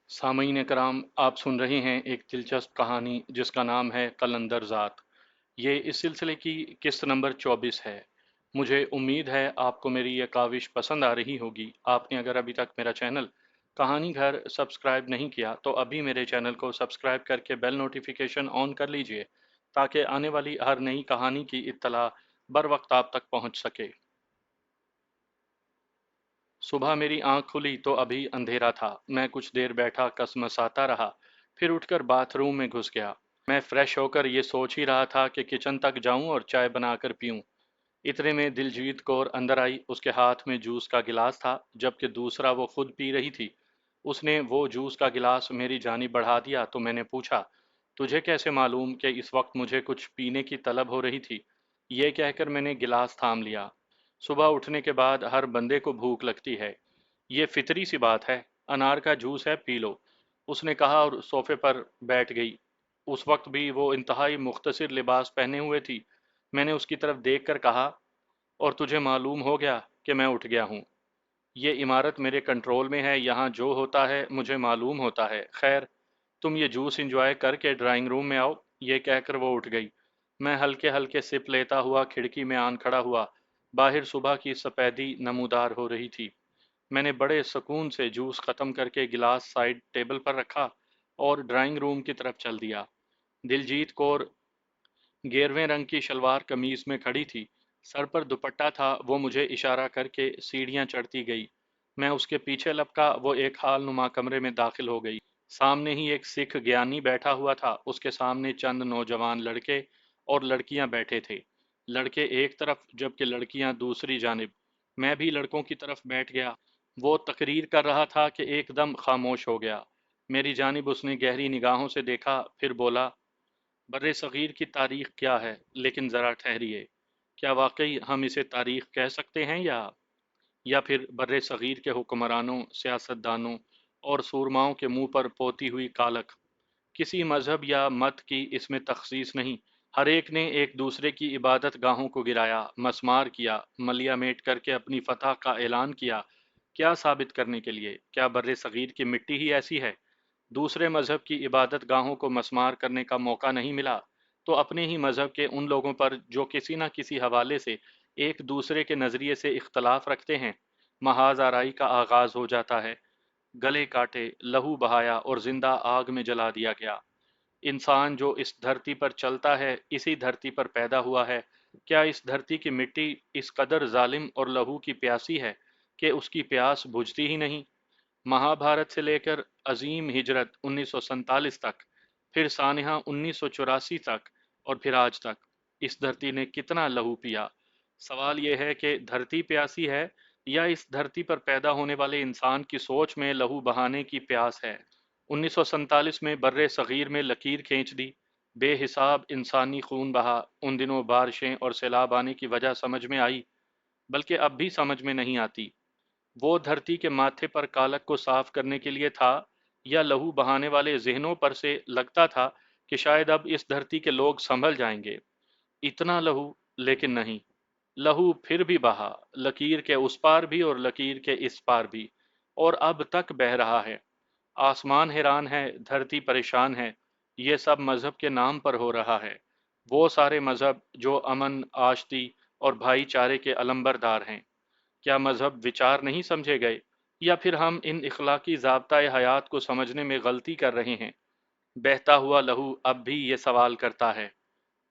सामईन कराम, आप सुन रहे हैं एक दिलचस्प कहानी जिसका नाम है कलंदर ज़ात। ये इस सिलसिले की किस्त नंबर 24 है। मुझे उम्मीद है आपको मेरी ये काविश पसंद आ रही होगी। आपने अगर अभी तक मेरा चैनल कहानी घर सब्सक्राइब नहीं किया तो अभी मेरे चैनल को सब्सक्राइब करके बेल नोटिफिकेशन ऑन कर लीजिए ताकि आने वाली हर नई कहानी की इत्तला बर वक्त आप तक पहुंच सके। सुबह मेरी आंख खुली तो अभी अंधेरा था। मैं कुछ देर बैठा कसमसाता रहा, फिर उठकर बाथरूम में घुस गया। मैं फ्रेश होकर ये सोच ही रहा था कि किचन तक जाऊं और चाय बनाकर पीऊं। इतने में दिलजीत कौर अंदर आई। उसके हाथ में जूस का गिलास था, जबकि दूसरा वो खुद पी रही थी। उसने वो जूस का गिलास मेरी जानिब बढ़ा दिया तो मैंने पूछा, तुझे कैसे मालूम कि इस वक्त मुझे कुछ पीने की तलब हो रही थी? ये कहकर मैंने गिलास थाम लिया। सुबह उठने के बाद हर बंदे को भूख लगती है, ये फितरी सी बात है। अनार का जूस है, पी लो, उसने कहा और सोफे पर बैठ गई। उस वक्त भी वो इंतहाई मुख्तसिर लिबास पहने हुए थी। मैंने उसकी तरफ देखकर कहा, और तुझे मालूम हो गया कि मैं उठ गया हूँ? ये इमारत मेरे कंट्रोल में है, यहाँ जो होता है मुझे मालूम होता है। खैर, तुम ये जूस एंजॉय करके ड्राइंग रूम में आओ। ये कहकर वो उठ गई। मैं हल्के हल्के सिप लेता हुआ खिड़की में आन खड़ा हुआ। बाहर सुबह की सफ़ेदी नमूदार हो रही थी। मैंने बड़े सुकून से जूस खत्म करके गिलास साइड टेबल पर रखा और ड्राइंग रूम की तरफ चल दिया। दिलजीत कौर गेरवें रंग की शलवार कमीज में खड़ी थी, सर पर दुपट्टा था। वो मुझे इशारा करके सीढ़ियां चढ़ती गई। मैं उसके पीछे लपका। वो एक हाल नुमा कमरे में दाखिल हो गई। सामने ही एक सिख ज्ञानी बैठा हुआ था। उसके सामने चंद नौजवान लड़के और लड़कियां बैठे थे। लड़के एक तरफ जबकि लड़कियां दूसरी जानिब। मैं भी लड़कों की तरफ बैठ गया। वो तकरीर कर रहा था कि एकदम खामोश हो गया। मेरी जानिब उसने गहरी निगाहों से देखा, फिर बोला, बर्रे सग़ीर की तारीख़ क्या है? लेकिन ज़रा ठहरिए, क्या वाकई हम इसे तारीख़ कह सकते हैं, या फिर बर्रे सग़ीर के हुक्मरानों, सियासतदानों और सूरमाओं के मुंह पर पोती हुई कालख? किसी मजहब या मत की इसमें तखसीस नहीं। हर एक ने एक दूसरे की इबादत गाहों को गिराया, मसमार किया, मलिया मेट करके अपनी फतह का ऐलान किया। क्या साबित करने के लिए? क्या बर्रे सग़ीर की मिट्टी ही ऐसी है? दूसरे मजहब की इबादत गाहों को मसमार करने का मौका नहीं मिला तो अपने ही मजहब के उन लोगों पर जो किसी न किसी हवाले से एक दूसरे के नज़रिए से इख्तलाफ रखते हैं, महाज आराई का आगाज हो जाता है। गले काटे, लहू बहाया और जिंदा आग में जला दिया गया। इंसान जो इस धरती पर चलता है, इसी धरती पर पैदा हुआ है। क्या इस धरती की मिट्टी इस कदर जालिम और लहू की प्यासी है कि उसकी प्यास बुझती ही नहीं? महाभारत से लेकर अजीम हिजरत 1947 तक, फिर सानहा 1984 तक, और फिर आज तक इस धरती ने कितना लहू पिया? सवाल यह है कि धरती प्यासी है या इस धरती पर पैदा होने वाले इंसान की सोच में लहू बहाने की प्यास है? 1947 में बर्रे सगीर में लकीर खींच दी। बेहिसाब इंसानी खून बहा। उन दिनों बारिशें और सैलाब आने की वजह समझ में आई, बल्कि अब भी समझ में नहीं आती। वो धरती के माथे पर कालक को साफ करने के लिए था, या लहू बहाने वाले जहनों पर से लगता था कि शायद अब इस धरती के लोग संभल जाएंगे? इतना लहू, लेकिन नहीं। लहू फिर भी बहा, लकीर के उस पार भी और लकीर के इस पार भी, और अब तक बह रहा है। आसमान हैरान है, धरती परेशान है। ये सब मजहब के नाम पर हो रहा है। वो सारे मजहब जो अमन, आशती और भाईचारे के अलंबरदार हैं। क्या मजहब विचार नहीं समझे गए, या फिर हम इन इखलाकी ज़ाब्ता हयात को समझने में गलती कर रहे हैं? बहता हुआ लहू अब भी ये सवाल करता है,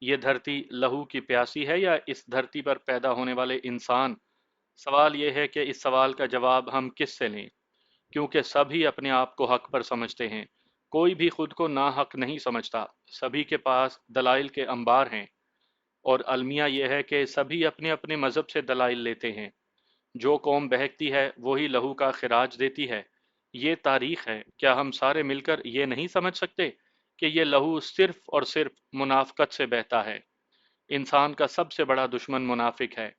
ये धरती लहू की प्यासी है या इस धरती पर पैदा होने वाले इंसान? सवाल यह है कि इस सवाल का जवाब हम किस से लें, क्योंकि सभी अपने आप को हक पर समझते हैं। कोई भी खुद को ना हक नहीं समझता। सभी के पास दलाइल के अंबार हैं, और अलमिया यह है कि सभी अपने अपने मजहब से दलाइल लेते हैं। जो कौम बहकती है वही लहू का खिराज देती है। ये तारीख है। क्या हम सारे मिलकर ये नहीं समझ सकते कि ये लहू सिर्फ और सिर्फ मुनाफकत से बहता है? इंसान का सबसे बड़ा दुश्मन मुनाफिक है।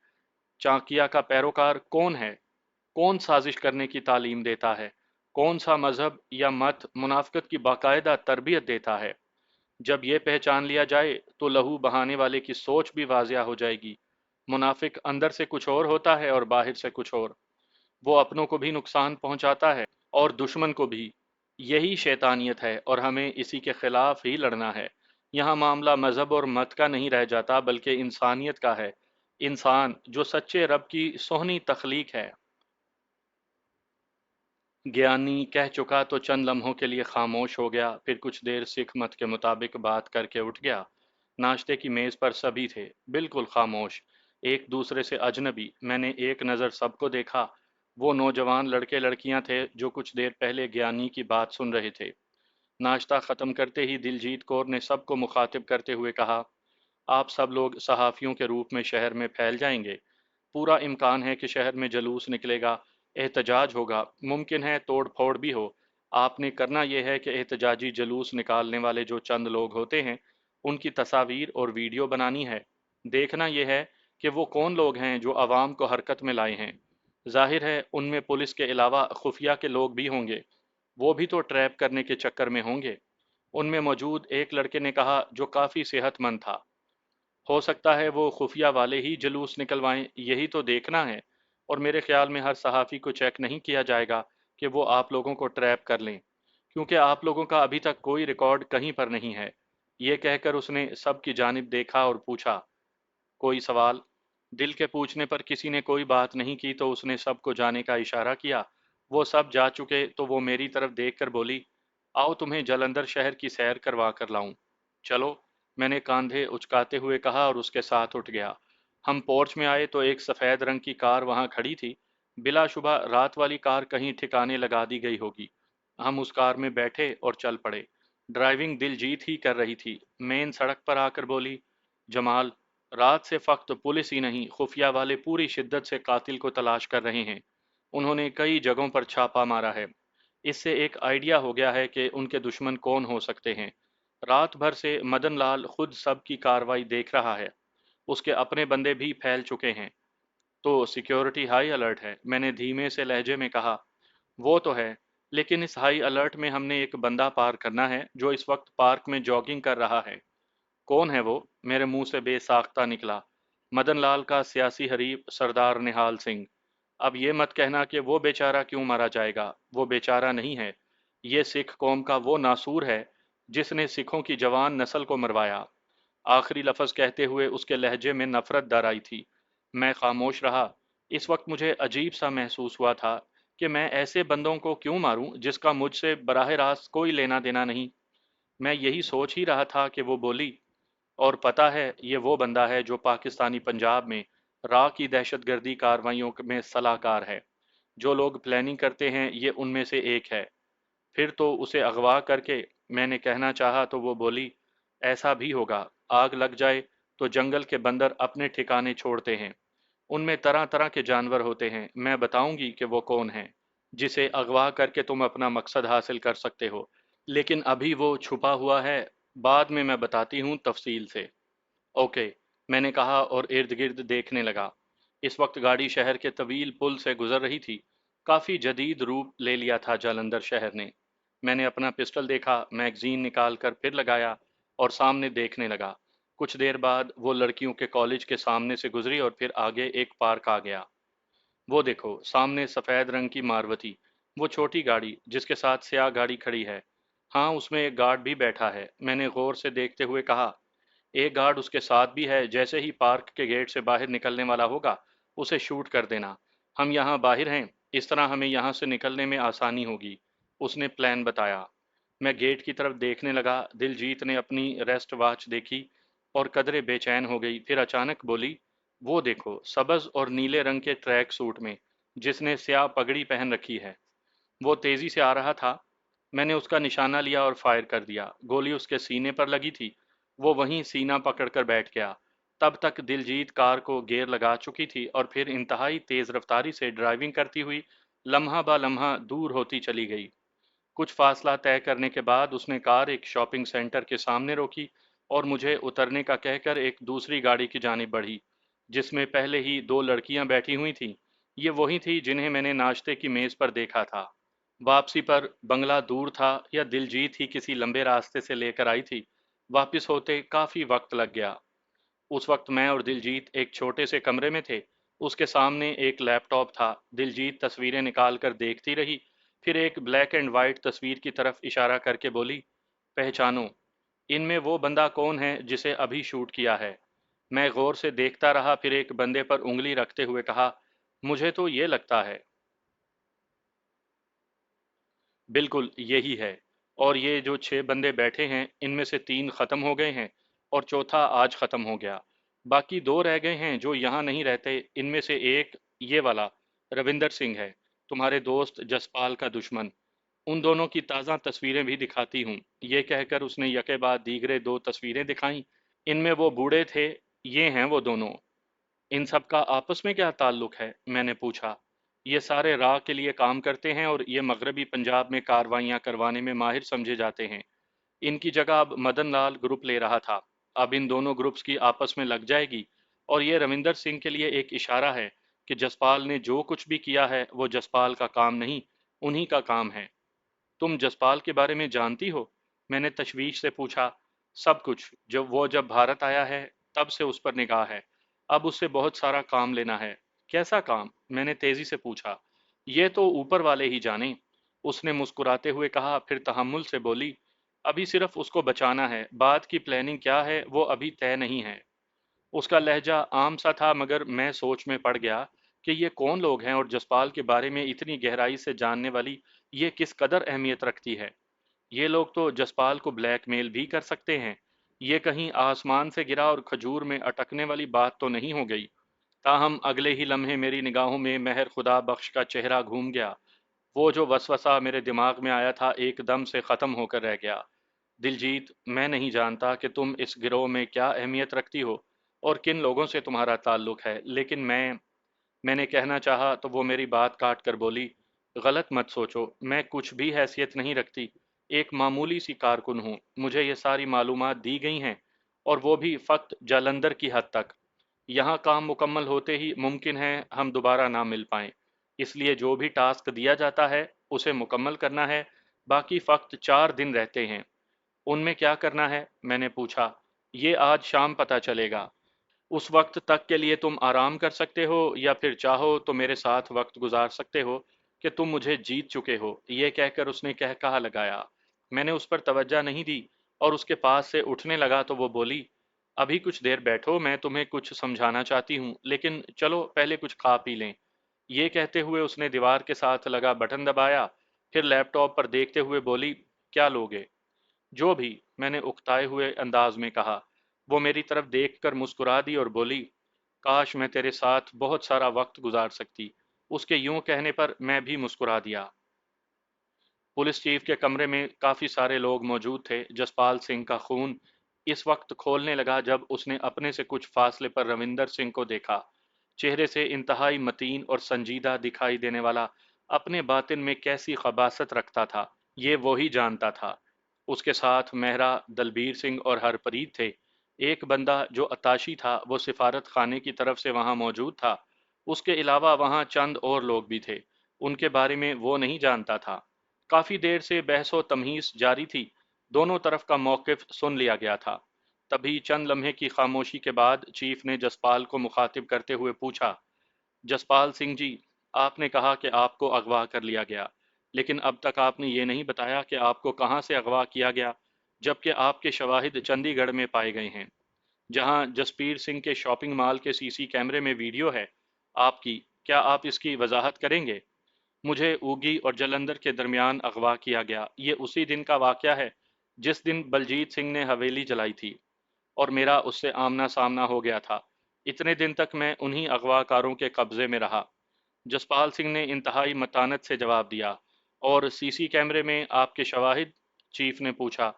चाकिया का पैरोकार कौन है? कौन साजिश करने की तालीम देता है? कौन सा मजहब या मत मुनाफिकत की बाकायदा तरबियत देता है? जब ये पहचान लिया जाए तो लहू बहाने वाले की सोच भी वाजिया हो जाएगी। मुनाफिक अंदर से कुछ और होता है और बाहर से कुछ और। वो अपनों को भी नुकसान पहुंचाता है और दुश्मन को भी। यही शैतानियत है और हमें इसी के खिलाफ ही लड़ना है। यहाँ मामला मजहब और मत का नहीं रह जाता बल्कि इंसानियत का है। इंसान जो सच्चे रब की सोहनी तख्लीक है। ज्ञानी कह चुका तो चंद लम्हों के लिए खामोश हो गया, फिर कुछ देर सिख मत के मुताबिक बात करके उठ गया। नाश्ते की मेज पर सभी थे, बिल्कुल खामोश, एक दूसरे से अजनबी। मैंने एक नज़र सबको देखा। वो नौजवान लड़के लड़कियां थे जो कुछ देर पहले ज्ञानी की बात सुन रहे थे। नाश्ता ख़त्म करते ही दिलजीत कौर ने सबको मुखातिब करते हुए कहा, आप सब लोग सहाफ़ियों के रूप में शहर में फैल जाएंगे। पूरा इम्कान है कि शहर में जलूस निकलेगा, एहतजाज होगा, मुमकिन है तोड़ फोड़ भी हो। आपने करना यह है कि एहतजाजी जलूस निकालने वाले जो चंद लोग होते हैं उनकी तस्वीर और वीडियो बनानी है। देखना यह है कि वो कौन लोग हैं जो आवाम को हरकत में लाए हैं। जाहिर है उनमें पुलिस के अलावा खुफिया के लोग भी होंगे, वो भी तो ट्रैप करने के चक्कर में होंगे। उनमें मौजूद एक लड़के ने कहा जो काफ़ी सेहतमंद था, हो सकता है वो खुफिया वाले ही जुलूस निकलवाएं, यही तो देखना है। और मेरे ख्याल में हर सहाफ़ी को चेक नहीं किया जाएगा कि वो आप लोगों को ट्रैप कर लें, क्योंकि आप लोगों का अभी तक कोई रिकॉर्ड कहीं पर नहीं है। ये कहकर उसने सबकी जानिब देखा और पूछा, कोई सवाल? दिल के पूछने पर किसी ने कोई बात नहीं की तो उसने सबको जाने का इशारा किया। वो सब जा चुके तो वो मेरी तरफ देखकर बोली, आओ तुम्हें जलंधर शहर की सैर करवा कर लाऊं। चलो, मैंने कांधे उचकाते हुए कहा और उसके साथ उठ गया। हम पोर्च में आए तो एक सफ़ेद रंग की कार वहां खड़ी थी। बिलाशुबा रात वाली कार कहीं ठिकाने लगा दी गई होगी। हम उस कार में बैठे और चल पड़े। ड्राइविंग दिलजीत ही कर रही थी। मेन सड़क पर आकर बोली, जमाल, रात से फक्त पुलिस ही नहीं, खुफिया वाले पूरी शिद्दत से कातिल को तलाश कर रहे हैं। उन्होंने कई जगहों पर छापा मारा है। इससे एक आइडिया हो गया है कि उनके दुश्मन कौन हो सकते हैं। रात भर से मदन लाल खुद सब की कार्रवाई देख रहा है। उसके अपने बंदे भी फैल चुके हैं। तो सिक्योरिटी हाई अलर्ट है, मैंने धीमे से लहजे में कहा। वो तो है, लेकिन इस हाई अलर्ट में हमने एक बंदा पार करना है जो इस वक्त पार्क में जॉगिंग कर रहा है। कौन है वो? मेरे मुंह से बेसाख्ता निकला। मदन लाल का सियासी हरीफ सरदार निहाल सिंह। अब ये मत कहना कि वो बेचारा क्यों मारा जाएगा, वो बेचारा नहीं है। ये सिख कौम का वो नासूर है जिसने सिखों की जवान नस्ल को मरवाया। आखिरी लफ्ज़ कहते हुए उसके लहजे में नफरत दर आई थी। मैं खामोश रहा। इस वक्त मुझे अजीब सा महसूस हुआ था कि मैं ऐसे बंदों को क्यों मारूं जिसका मुझसे बराह रास्त कोई लेना देना नहीं। मैं यही सोच ही रहा था कि वो बोली, और पता है ये वो बंदा है जो पाकिस्तानी पंजाब में रा की दहशतगर्दी कार्रवाइयों में सलाहकार है। जो लोग प्लानिंग करते हैं ये उनमें से एक है। फिर तो उसे अगवा करके, मैंने कहना चाहा तो वो बोली, ऐसा भी होगा। आग लग जाए तो जंगल के बंदर अपने ठिकाने छोड़ते हैं। उनमें तरह तरह के जानवर होते हैं। मैं बताऊंगी कि वो कौन है जिसे अगवा करके तुम अपना मकसद हासिल कर सकते हो, लेकिन अभी वो छुपा हुआ है। बाद में मैं बताती हूँ तफसील से। ओके, मैंने कहा और इर्द गिर्द देखने लगा। इस वक्त गाड़ी शहर के तवील पुल से गुजर रही थी। काफ़ी जदीद रूप ले लिया था जालंधर शहर ने। मैंने अपना पिस्टल देखा, मैगजीन निकाल कर फिर लगाया और सामने देखने लगा। कुछ देर बाद वो लड़कियों के कॉलेज के सामने से गुजरी और फिर आगे एक पार्क आ गया। वो देखो, सामने सफ़ेद रंग की मारुति, वो छोटी गाड़ी जिसके साथ स्याह गाड़ी खड़ी है। हाँ, उसमें एक गार्ड भी बैठा है। मैंने गौर से देखते हुए कहा, एक गार्ड उसके साथ भी है। जैसे ही पार्क के गेट से बाहर निकलने वाला होगा उसे शूट कर देना। हम यहाँ बाहर हैं, इस तरह हमें यहाँ से निकलने में आसानी होगी। उसने प्लान बताया। मैं गेट की तरफ देखने लगा। दिलजीत ने अपनी रेस्ट वॉच देखी और कदरे बेचैन हो गई। फिर अचानक बोली, वो देखो, सब्ज और नीले रंग के ट्रैक सूट में जिसने स्याह पगड़ी पहन रखी है। वो तेजी से आ रहा था। मैंने उसका निशाना लिया और फायर कर दिया। गोली उसके सीने पर लगी थी। वो वहीं सीना पकड़कर बैठ गया। तब तक दिलजीत कार को गियर लगा चुकी थी और फिर इंतहाई तेज रफ्तारी से ड्राइविंग करती हुई लम्हा बा लम्हा दूर होती चली गई। कुछ फासला तय करने के बाद उसने कार एक शॉपिंग सेंटर के सामने रोकी और मुझे उतरने का कहकर एक दूसरी गाड़ी की जानिब बढ़ी, जिसमें पहले ही दो लड़कियां बैठी हुई थीं। ये वही थी जिन्हें मैंने नाश्ते की मेज पर देखा था। वापसी पर बंगला दूर था या दिलजीत ही किसी लंबे रास्ते से लेकर आई थी, वापस होते काफी वक्त लग गया। उस वक्त मैं और दिलजीत एक छोटे से कमरे में थे। उसके सामने एक लैपटॉप था। दिलजीत तस्वीरें निकाल कर देखती रही। پھر ایک بلیک اینڈ وائٹ تصویر کی طرف اشارہ کر کے بولی، پہچانو، ان میں وہ بندہ کون ہے جسے ابھی شوٹ کیا ہے؟ میں غور سے دیکھتا رہا، پھر ایک بندے پر انگلی رکھتے ہوئے کہا، مجھے تو یہ لگتا ہے۔ بالکل یہی ہے، اور یہ جو 6 بندے بیٹھے ہیں ان میں سے 3 ختم ہو گئے ہیں اور چوتھا آج ختم ہو گیا۔ باقی 2 رہ گئے ہیں جو یہاں نہیں رہتے، ان میں سے ایک یہ والا روندر سنگھ ہے، تمہارے دوست جسپال کا دشمن۔ ان دونوں کی تازہ تصویریں بھی دکھاتی ہوں۔ یہ کہہ کر اس نے یکے بعد دیگرے 2 تصویریں دکھائیں۔ ان میں وہ بوڑھے تھے، یہ ہیں وہ دونوں۔ ان سب کا آپس میں کیا تعلق ہے؟ میں نے پوچھا۔ یہ سارے راہ کے لیے کام کرتے ہیں اور یہ مغربی پنجاب میں کارروائیاں کروانے میں ماہر سمجھے جاتے ہیں۔ ان کی جگہ اب مدن لال گروپ لے رہا تھا۔ اب ان دونوں گروپس کی آپس میں لگ جائے گی، اور یہ روندر سنگھ کے لیے ایک اشارہ ہے کہ جسپال نے جو کچھ بھی کیا ہے وہ جسپال کا کام نہیں، انہی کا کام ہے۔ تم جسپال کے بارے میں جانتی ہو؟ میں نے تشویش سے پوچھا۔ سب کچھ، جب بھارت آیا ہے تب سے اس پر نگاہ ہے۔ اب اس سے بہت سارا کام لینا ہے۔ کیسا کام؟ میں نے تیزی سے پوچھا۔ یہ تو اوپر والے ہی جانیں، اس نے مسکراتے ہوئے کہا، پھر تحمل سے بولی، ابھی صرف اس کو بچانا ہے، بعد کی پلاننگ کیا ہے وہ ابھی طے نہیں ہے۔ اس کا لہجہ عام سا تھا، مگر میں سوچ میں پڑ گیا کہ یہ کون لوگ ہیں اور جسپال کے بارے میں اتنی گہرائی سے جاننے والی یہ کس قدر اہمیت رکھتی ہے۔ یہ لوگ تو جسپال کو بلیک میل بھی کر سکتے ہیں۔ یہ کہیں آسمان سے گرا اور کھجور میں اٹکنے والی بات تو نہیں ہو گئی؟ تاہم اگلے ہی لمحے میری نگاہوں میں مہر خدا بخش کا چہرہ گھوم گیا۔ وہ جو وسوسہ میرے دماغ میں آیا تھا ایک دم سے ختم ہو کر رہ گیا۔ دلجیت، میں نہیں جانتا کہ تم اس گروہ میں کیا اہمیت رکھتی ہو اور کن لوگوں سے تمہارا تعلق ہے، لیکن میں نے کہنا چاہا تو وہ میری بات کاٹ کر بولی، غلط مت سوچو، میں کچھ بھی حیثیت نہیں رکھتی، ایک معمولی سی کارکن ہوں۔ مجھے یہ ساری معلومات دی گئی ہیں، اور وہ بھی فقط جالندھر کی حد تک۔ یہاں کام مکمل ہوتے ہی ممکن ہے ہم دوبارہ نہ مل پائیں، اس لیے جو بھی ٹاسک دیا جاتا ہے اسے مکمل کرنا ہے۔ باقی فقط 4 دن رہتے ہیں۔ ان میں کیا کرنا ہے؟ میں نے پوچھا۔ یہ آج شام پتہ چلے گا۔ اس وقت تک کے لیے تم آرام کر سکتے ہو، یا پھر چاہو تو میرے ساتھ وقت گزار سکتے ہو کہ تم مجھے جیت چکے ہو۔ یہ کہہ کر اس نے کہا لگایا۔ میں نے اس پر توجہ نہیں دی اور اس کے پاس سے اٹھنے لگا تو وہ بولی، ابھی کچھ دیر بیٹھو، میں تمہیں کچھ سمجھانا چاہتی ہوں، لیکن چلو پہلے کچھ کھا پی لیں۔ یہ کہتے ہوئے اس نے دیوار کے ساتھ لگا بٹن دبایا، پھر لیپ ٹاپ پر دیکھتے ہوئے بولی، کیا لوگے؟ جو بھی، میں نے اکتائے ہوئے انداز میں کہا۔ وہ میری طرف دیکھ کر مسکرا دی اور بولی، کاش میں تیرے ساتھ بہت سارا وقت گزار سکتی۔ اس کے یوں کہنے پر میں بھی مسکرا دیا۔ پولیس چیف کے کمرے میں کافی سارے لوگ موجود تھے۔ جسپال سنگھ کا خون اس وقت کھولنے لگا جب اس نے اپنے سے کچھ فاصلے پر روندر سنگھ کو دیکھا۔ چہرے سے انتہائی متین اور سنجیدہ دکھائی دینے والا، اپنے باطن میں کیسی خباثت رکھتا تھا یہ وہی جانتا تھا۔ اس کے ساتھ مہرا، دلبیر سنگھ اور ہرپریت تھے۔ ایک بندہ جو اتاشی تھا وہ سفارت خانے کی طرف سے وہاں موجود تھا۔ اس کے علاوہ وہاں چند اور لوگ بھی تھے، ان کے بارے میں وہ نہیں جانتا تھا۔ کافی دیر سے بحث و تمہیس جاری تھی، دونوں طرف کا موقف سن لیا گیا تھا۔ تبھی چند لمحے کی خاموشی کے بعد چیف نے جسپال کو مخاطب کرتے ہوئے پوچھا، جسپال سنگھ جی، آپ نے کہا کہ آپ کو اغوا کر لیا گیا، لیکن اب تک آپ نے یہ نہیں بتایا کہ آپ کو کہاں سے اغوا کیا گیا، جبکہ آپ کے شواہد چندی گڑھ میں پائے گئے ہیں، جہاں جسپیر سنگھ کے شاپنگ مال کے سی سی کیمرے میں ویڈیو ہے آپ کی۔ کیا آپ اس کی وضاحت کریں گے؟ مجھے اوگی اور جلندر کے درمیان اغوا کیا گیا۔ یہ اسی دن کا واقعہ ہے جس دن بلجیت سنگھ نے حویلی جلائی تھی، اور میرا اس سے آمنا سامنا ہو گیا تھا۔ اتنے دن تک میں انہی اغوا کاروں کے قبضے میں رہا۔ جسپال سنگھ نے انتہائی متانت سے جواب دیا۔ اور سی سی کیمرے میں آپ کے شواہد؟ چیف نے پوچھا۔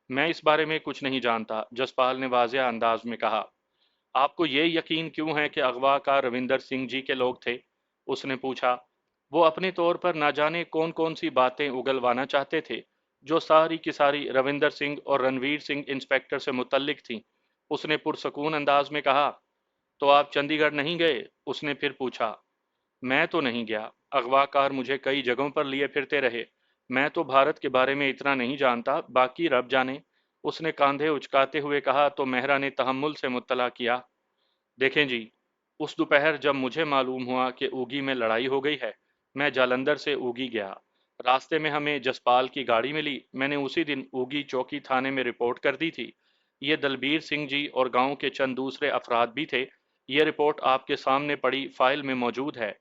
میں اس بارے میں کچھ نہیں جانتا، جسپال نے واضح انداز میں کہا۔ آپ کو یہ یقین کیوں ہے کہ اغوا کار روندر سنگھ جی کے لوگ تھے؟ اس نے پوچھا۔ وہ اپنے طور پر نہ جانے کون کون سی باتیں اگلوانا چاہتے تھے، جو ساری کی ساری روندر سنگھ اور رنویر سنگھ انسپیکٹر سے متعلق تھیں۔ اس نے پرسکون انداز میں کہا۔ تو آپ چندی گڑھ نہیں گئے؟ اس نے پھر پوچھا۔ میں تو نہیں گیا، اغوا کار مجھے کئی جگہوں پر لیے پھرتے رہے، میں تو بھارت کے بارے میں اتنا نہیں جانتا، باقی رب جانے۔ اس نے کاندھے اچکاتے ہوئے کہا تو مہرا نے تحمل سے مطلع کیا۔ دیکھیں جی، اس دوپہر جب مجھے معلوم ہوا کہ اوگی میں لڑائی ہو گئی ہے، میں جالندھر سے اوگی گیا۔ रास्ते में हमें जसपाल की गाड़ी मिली। मैंने उसी दिन उगी चौकी थाने में रिपोर्ट कर दी थी। ये दलबीर सिंह जी और गांव के चंद दूसरे अफराद भी थे। ये रिपोर्ट आपके सामने पड़ी फाइल में मौजूद है।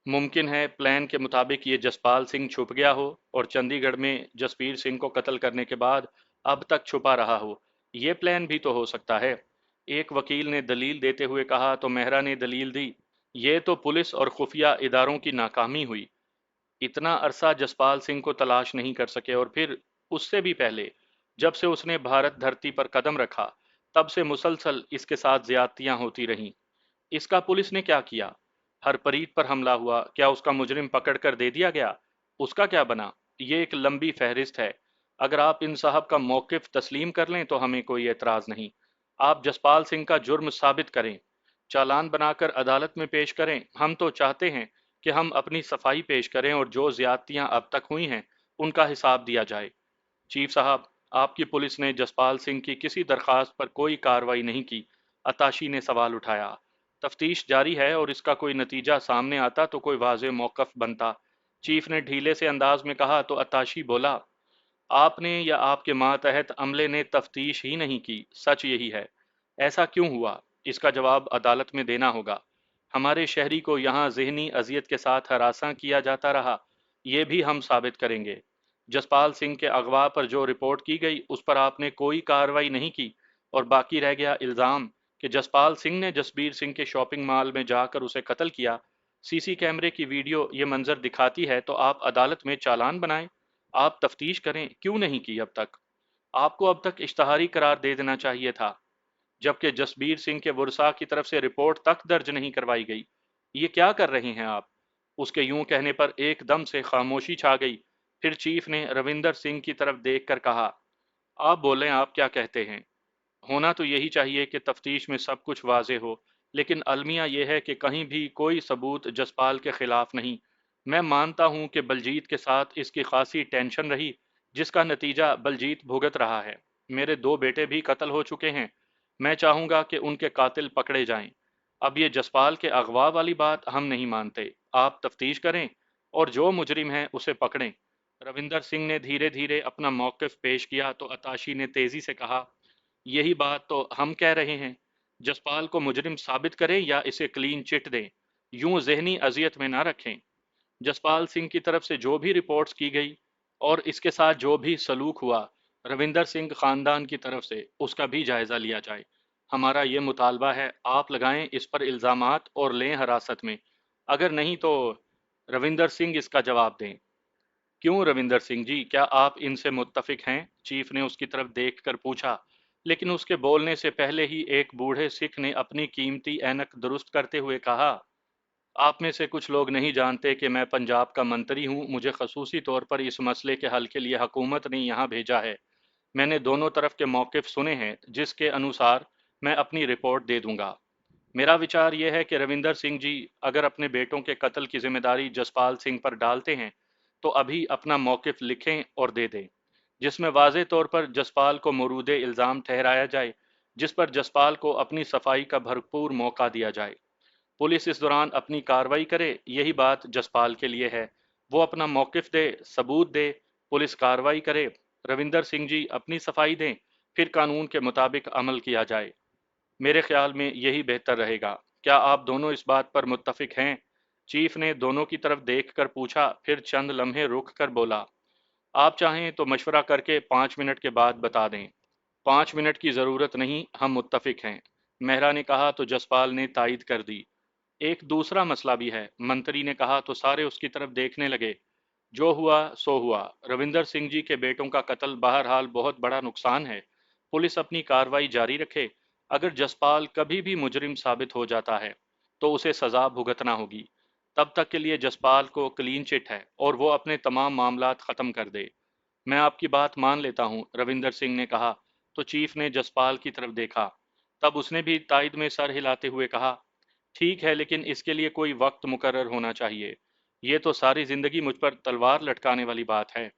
मुमकिन है प्लान के मुताबिक ये जसपाल सिंह छुप गया हो और चंडीगढ़ में जसबीर सिंह को कत्ल करने के बाद अब तक छुपा रहा हो। ये प्लान भी तो हो सकता है। एक वकील ने दलील देते हुए कहा तो मेहरा ने दलील दी, ये तो पुलिस और खुफिया इदारों की नाकामी हुई। इतना अरसा जसपाल सिंह को तलाश नहीं कर सके और फिर उससे भी पहले जब से उसने भारत धरती पर कदम रखा तब से मुसलसल इसके साथ ज्यादतियां होती रहीं। इसका पुलिस ने क्या किया? हरप्रीत पर हमला हुआ, क्या उसका मुजरिम पकड़ कर दे दिया गया? उसका क्या बना? ये एक लंबी फहरिस्त है। अगर आप इन साहब का मौकिफ तस्लीम कर लें तो हमें कोई एतराज नहीं। आप जसपाल सिंह का जुर्म साबित करें, चालान बनाकर अदालत में पेश करें। हम तो चाहते हैं कि हम अपनी सफाई पेश करें और जो ज्यादतियां अब तक हुई हैं उनका हिसाब दिया जाए। चीफ साहब, आपकी पुलिस ने जसपाल सिंह की किसी दरखास्त पर कोई कार्रवाई नहीं की। अताशी ने सवाल उठाया। तफ्तीश जारी है और इसका कोई नतीजा सामने आता तो कोई वाज़ेह मौक़िफ़ बनता। चीफ ने ढीले से अंदाज में कहा तो अताशी बोला, आपने या आपके मातहत अमले ने तफ्तीश ही नहीं की। सच यही है। ऐसा क्यों हुआ? इसका जवाब अदालत में देना होगा। हमारे शहरी को यहाँ ज़हनी अजियत के साथ हरासा किया जाता रहा, ये भी हम साबित करेंगे। जसपाल सिंह के अगवा पर जो रिपोर्ट की गई उस पर आपने कोई कार्रवाई नहीं की और बाकी रह गया इल्ज़ाम कि जसपाल सिंह ने जसबीर सिंह के शॉपिंग मॉल में जाकर उसे कत्ल किया। सीसी कैमरे की वीडियो ये मंजर दिखाती है तो आप अदालत में चालान बनाएं। आप तफ्तीश करें, क्यों नहीं की अब तक? आपको अब तक इश्तहारी करार दे देना चाहिए था, जबकि जसबीर सिंह के वर्सा की तरफ से रिपोर्ट तक दर्ज नहीं करवाई गई। ये क्या कर रहे हैं आप? उसके यूं कहने पर एकदम से खामोशी छा गई। फिर चीफ ने रविंदर सिंह की तरफ देखकर कहा, आप बोलें, आप क्या कहते हैं? होना तो यही चाहिए कि तफ्तीश में सब कुछ वाजे हो, लेकिन अलमिया यह है कि कहीं भी कोई सबूत जसपाल के खिलाफ नहीं। मैं मानता हूं कि बलजीत के साथ इसकी खासी टेंशन रही, जिसका नतीजा बलजीत भुगत रहा है। मेरे दो बेटे भी कत्ल हो चुके हैं। मैं चाहूंगा कि उनके कातिल पकड़े जाएं। अब ये जसपाल के अगवा वाली बात हम नहीं मानते। आप तफ्तीश करें और जो मुजरिम है उसे पकड़ें। रविंदर सिंह ने धीरे धीरे अपना मौक़िफ़ पेश किया तो अताशी ने तेजी से कहा, यही बात तो हम कह रहे हैं। जसपाल को मुजरिम साबित करें या इसे क्लीन चिट दें। यूं जहनी अजियत में ना रखें। जसपाल सिंह की तरफ से जो भी रिपोर्ट्स की गई और इसके साथ जो भी सलूक हुआ रविंदर सिंह खानदान की तरफ से, उसका भी जायजा लिया जाए। हमारा ये मुतालबा है, आप लगाएं इस पर इल्ज़ामात और लें हिरासत में। अगर नहीं तो रविंदर सिंह इसका जवाब दें। क्यों रविंदर सिंह जी, क्या आप इनसे मुत्तफिक हैं? चीफ ने उसकी तरफ देखकर पूछा। लेकिन उसके बोलने से पहले ही एक बूढ़े सिख ने अपनी कीमती ऐनक दुरुस्त करते हुए कहा, आप में से कुछ लोग नहीं जानते कि मैं पंजाब का मंत्री हूं। मुझे खसूसी तौर पर इस मसले के हल के लिए हुकूमत ने यहाँ भेजा है। मैंने दोनों तरफ के मौक़िफ़ सुने हैं, जिसके अनुसार मैं अपनी रिपोर्ट दे दूंगा। मेरा विचार यह है कि रविंदर सिंह जी अगर अपने बेटों के कत्ल की जिम्मेदारी जसपाल सिंह पर डालते हैं तो अभी अपना मौक़िफ़ लिखें और दे दें, जिसमें वाज़े तौर पर जसपाल को मौरूदे इल्ज़ाम ठहराया जाए, जिस पर जसपाल को अपनी सफाई का भरपूर मौका दिया जाए। पुलिस इस दौरान अपनी कार्रवाई करे, यही बात जसपाल के लिए है। वो अपना मौक़िफ़ दे, सबूत दे, पुलिस कार्रवाई करे, रविंदर सिंह जी अपनी सफाई दें, फिर कानून के मुताबिक अमल किया जाए। मेरे ख्याल में यही बेहतर रहेगा। क्या आप दोनों इस बात पर मुत्तफिक हैं? चीफ ने दोनों की तरफ देखकर पूछा, फिर चंद लम्हे रुक कर बोला, आप चाहें तो मशवरा करके 5 मिनट के बाद बता दें। 5 मिनट की ज़रूरत नहीं, हम मुत्तफिक हैं। मेहरा ने कहा तो जसपाल ने तायद कर दी। एक दूसरा मसला भी है, मंत्री ने कहा तो सारे उसकी तरफ देखने लगे। जो हुआ सो हुआ। रविंदर सिंह जी के बेटों का कत्ल बहरहाल बहुत बड़ा नुकसान है। पुलिस अपनी कार्रवाई जारी रखे। अगर जसपाल कभी भी मुजरिम साबित हो जाता है तो उसे सजा भुगतना होगी। तब तक के लिए जसपाल को क्लीन चिट है और वो अपने तमाम मामलात ख़त्म कर दे। मैं आपकी बात मान लेता हूँ, रविंदर सिंह ने कहा तो चीफ ने जसपाल की तरफ देखा। तब उसने भी तायद में सर हिलाते हुए कहा, ठीक है, लेकिन इसके लिए कोई वक्त मुकर्रर होना चाहिए। ये तो सारी जिंदगी मुझ पर तलवार लटकाने वाली बात है।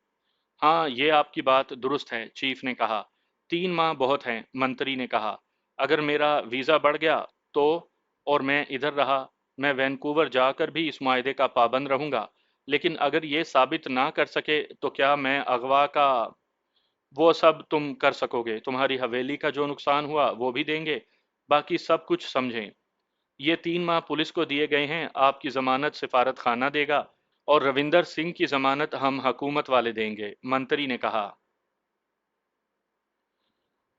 हाँ, ये आपकी बात दुरुस्त है, चीफ ने कहा। 3 माह बहुत हैं, मंत्री ने कहा। अगर मेरा वीज़ा बढ़ गया तो, और मैं इधर रहा मैं वैनकूवर जाकर भी इस मुआहदे का पाबंद रहूंगा, लेकिन अगर ये साबित ना कर सके तो क्या मैं अगवा का वो सब तुम कर सकोगे? तुम्हारी हवेली का जो नुकसान हुआ वो भी देंगे, बाकी सब कुछ समझें। ये 3 माह पुलिस को दिए गए हैं, आपकी जमानत सिफारत खाना देगा और रविंदर सिंह की जमानत हम हुकूमत वाले देंगे, मंत्री ने कहा।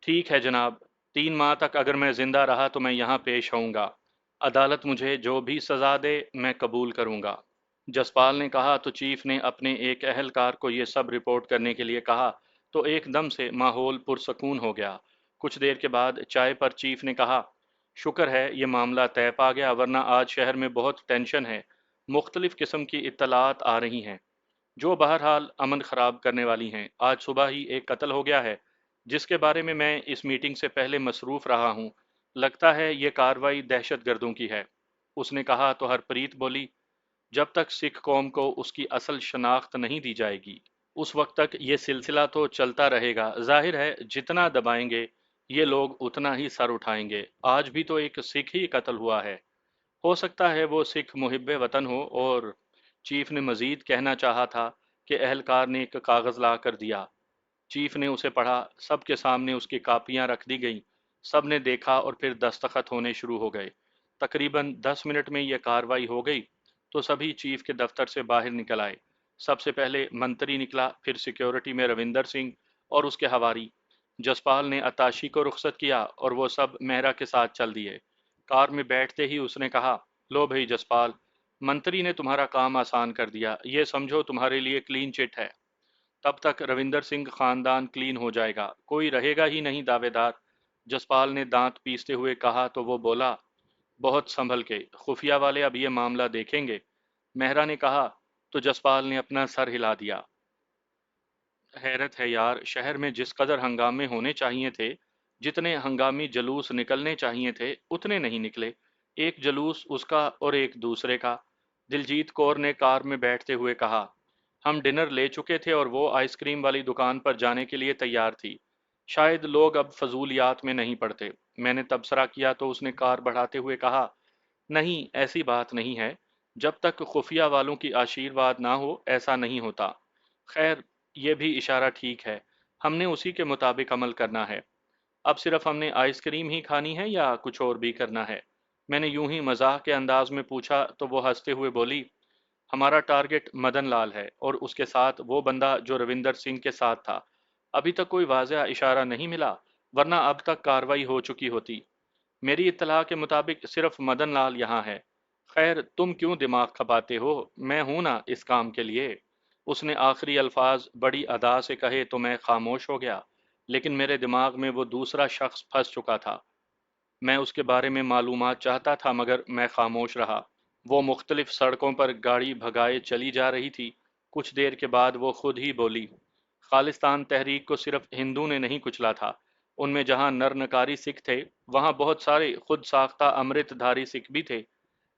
ठीक है जनाब, 3 माह तक अगर मैं जिंदा रहा तो मैं यहाँ पेश होऊंगा। अदालत मुझे जो भी सजा दे मैं कबूल करूंगा। जसपाल ने कहा तो चीफ ने अपने एक अहलकार को ये सब रिपोर्ट करने के लिए कहा, तो एकदम से माहौल पुरसकून हो गया। कुछ देर के बाद चाय पर चीफ ने कहा, शुक्र है ये मामला तय पा गया, वरना आज शहर में बहुत टेंशन है। मुख्तलिफ किस्म की इत्तलात आ रही हैं जो बहरहाल अमन खराब करने वाली हैं। आज सुबह ही एक कत्ल हो गया है जिसके बारे में मैं इस मीटिंग से पहले मसरूफ रहा हूँ। लगता है ये कार्रवाई दहशत गर्दों की है। उसने कहा तो हरप्रीत बोली, जब तक सिख कौम को उसकी असल शनाख्त नहीं दी जाएगी उस वक्त तक ये सिलसिला तो चलता रहेगा। जाहिर है जितना दबाएंगे ये लोग उतना ही सर उठाएंगे। आज भी तो एक सिख ही कत्ल हुआ है, हो सकता है वो सिख मुहिब्बे वतन हो। और चीफ ने मजीद कहना चाहा था कि अहलकार ने एक कागज़ ला कर दिया। चीफ ने उसे पढ़ा, सबके सामने उसकी कापियां रख दी गईं। सब ने देखा और फिर दस्तखत होने शुरू हो गए। तकरीबन 10 मिनट में यह कार्रवाई हो गई तो सभी चीफ के दफ्तर से बाहर निकल आए। सबसे पहले मंत्री निकला, फिर सिक्योरिटी में रविंदर सिंह और उसके हवारी। जसपाल ने अताशी को रुखसत किया और वो सब मेहरा के साथ चल दिए। कार में बैठते ही उसने कहा, लो भाई जसपाल, मंत्री ने तुम्हारा काम आसान कर दिया, ये समझो तुम्हारे लिए क्लीन चिट है। तब तक रविंदर सिंह खानदान क्लीन हो जाएगा, कोई रहेगा ही नहीं दावेदार। जसपाल ने दांत पीसते हुए कहा तो वो बोला, बहुत संभल के, खुफिया वाले अब ये मामला देखेंगे। मेहरा ने कहा तो जसपाल ने अपना सर हिला दिया। हैरत है यार, शहर में जिस कदर हंगामे होने चाहिए थे, जितने हंगामी जलूस निकलने चाहिए थे, उतने नहीं निकले। एक जलूस उसका और एक दूसरे का। दिलजीत कौर ने कार में बैठते हुए कहा, हम डिनर ले चुके थे और वो आइसक्रीम वाली दुकान पर जाने के लिए तैयार थी। शायद लोग अब फजूलियात में नहीं पड़ते। मैंने तबसरा किया तो उसने कार बढ़ाते हुए कहा, नहीं ऐसी बात नहीं है, जब तक खुफिया वालों की आशीर्वाद ना हो ऐसा नहीं होता। खैर ये भी इशारा ठीक है, हमने उसी के मुताबिक अमल करना है। अब सिर्फ हमने आइसक्रीम ही खानी है या कुछ और भी करना है? मैंने यूं ही मजाक के अंदाज में पूछा तो वो हंसते हुए बोली, हमारा टारगेट मदन लाल है और उसके साथ वो बंदा जो रविंदर सिंह के साथ था। अभी तक कोई वाज़ेह इशारा नहीं मिला, वरना अब तक कार्रवाई हो चुकी होती। मेरी इत्तला के मुताबिक सिर्फ मदन लाल यहाँ है। खैर तुम क्यों दिमाग खपाते हो, मैं हूं ना इस काम के लिए। उसने आखिरी अल्फाज बड़ी अदा से कहे तो मैं खामोश हो गया, लेकिन मेरे दिमाग में वो दूसरा शख्स फंस चुका था। मैं उसके बारे में मालूमात चाहता था मगर मैं खामोश रहा। वो मुख्तलिफ सड़कों पर गाड़ी भगाए चली जा रही थी। कुछ देर के बाद वो खुद ही बोली, खालिस्तान तहरीक को सिर्फ हिंदू ने नहीं कुचला था। उनमें जहां नरनकारी सिख थे, वहां बहुत सारे खुद साख्ता अमृतधारी सिख भी थे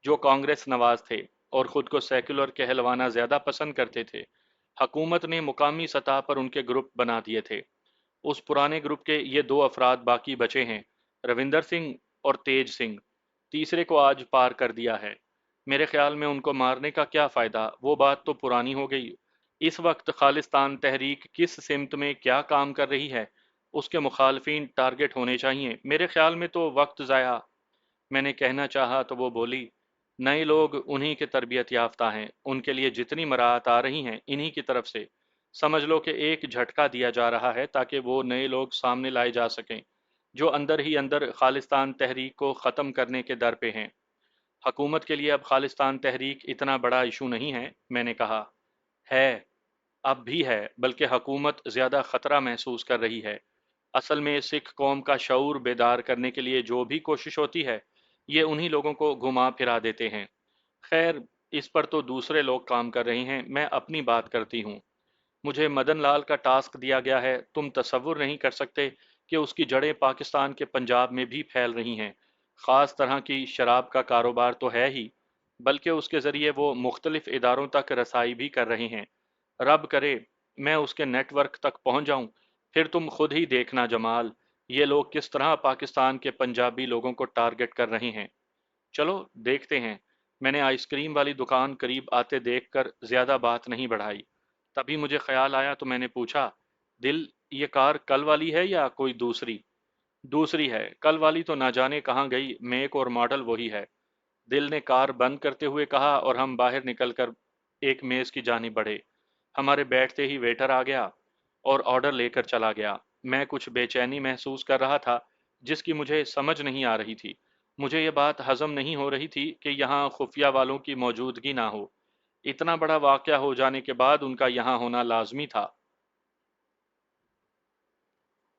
जो कांग्रेस नवाज थे और खुद को सेक्युलर कहलवाना ज्यादा पसंद करते थे। हकूमत ने मुकामी सतह पर उनके ग्रुप बना दिए थे। उस पुराने ग्रुप के ये दो अफराद बाकी बचे हैं, रविंदर सिंह और तेज सिंह। तीसरे को आज पार कर दिया है। मेरे ख्याल में उनको मारने का क्या फ़ायदा, वो बात तो पुरानी हो गई। इस वक्त खालिस्तान तहरीक किस सिमत में क्या काम कर रही है, उसके मुखालफिन टारगेट होने चाहिए। मेरे ख्याल में तो वक्त ज़ाया। मैंने कहना चाहा तो वो बोली, नए लोग उन्हीं के तरबियत याफ्ता हैं, उनके लिए जितनी मराहत आ रही हैं इन्हीं की तरफ से। समझ लो कि एक झटका दिया जा रहा है ताकि वो नए लोग सामने लाए जा सकें जो अंदर ही अंदर खालिस्तान तहरीक को ख़त्म करने के दर पे हैं। हकूमत के लिए अब खालिस्तान तहरीक इतना बड़ा इशू नहीं है, मैंने कहा। है, अब भी है, बल्कि हकूमत ज़्यादा ख़तरा महसूस कर रही है। असल में सिख कौम का शऊर बेदार करने के लिए जो भी कोशिश होती है, ये उन्हीं लोगों को घुमा फिरा देते हैं। खैर इस पर तो दूसरे लोग काम कर रहे हैं, मैं अपनी बात करती हूँ। मुझे मदन लाल का टास्क दिया गया है, तुम तसव्वुर नहीं कर सकते कि उसकी जड़ें पाकिस्तान के पंजाब में भी फैल रही हैं। ख़ास तरह की शराब का कारोबार तो है ही, बल्कि उसके ज़रिए वो मुख्तलिफ इदारों तक रसाई भी कर रहे हैं। रब करे मैं उसके नेटवर्क तक पहुंच जाऊं, फिर तुम खुद ही देखना जमाल, ये लोग किस तरह पाकिस्तान के पंजाबी लोगों को टारगेट कर रहे हैं। चलो देखते हैं। میں نے آئس کریم والی دکان قریب آتے دیکھ کر زیادہ بات نہیں بڑھائی۔ تبھی مجھے خیال آیا تو میں نے پوچھا، دل، یہ کار کل والی ہے یا کوئی دوسری؟ دوسری ہے، کل والی تو نہ جانے کہاں گئی، میک اور ماڈل وہی ہے، دل نے کار بند کرتے ہوئے کہا، اور ہم باہر نکل کر ایک میز کی جانب بڑھے۔ ہمارے بیٹھتے ہی ویٹر آ گیا اور آرڈر لے کر چلا گیا۔ میں کچھ بے چینی محسوس کر رہا تھا جس کی مجھے سمجھ نہیں آ رہی تھی۔ مجھے یہ بات ہضم نہیں ہو رہی تھی کہ یہاں خفیہ والوں کی موجودگی نہ ہو۔ اتنا بڑا واقعہ ہو جانے کے بعد ان کا یہاں ہونا لازمی تھا۔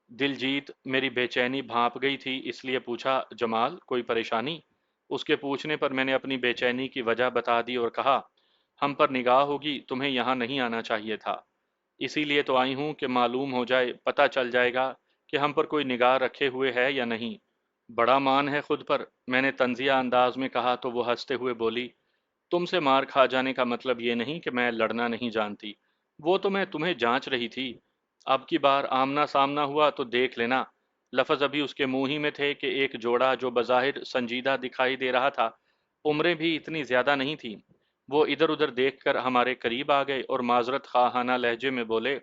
دلجیت میری بے چینی بھانپ گئی تھی، اس لیے پوچھا، جمال کوئی پریشانی؟ اس کے پوچھنے پر میں نے اپنی بے چینی کی وجہ بتا دی اور کہا، ہم پر نگاہ ہوگی، تمہیں یہاں نہیں آنا چاہیے تھا۔ اسی لیے تو آئی ہوں کہ معلوم ہو جائے، پتہ چل جائے گا کہ ہم پر کوئی نگاہ رکھے ہوئے ہے یا نہیں۔ بڑا مان ہے خود پر، میں نے طنزیہ انداز میں کہا تو وہ ہنستے ہوئے بولی، تم سے مار کھا جانے کا مطلب یہ نہیں کہ میں لڑنا نہیں جانتی، وہ تو میں تمہیں جانچ رہی تھی۔ اب کی بار آمنا سامنا ہوا تو دیکھ لینا۔ لفظ ابھی اس کے منہ ہی میں تھے کہ ایک جوڑا جو بظاہر سنجیدہ دکھائی دے رہا تھا، عمریں بھی اتنی زیادہ نہیں تھی، وہ ادھر ادھر دیکھ کر ہمارے قریب آ گئے اور معذرت خواہانہ لہجے میں بولے،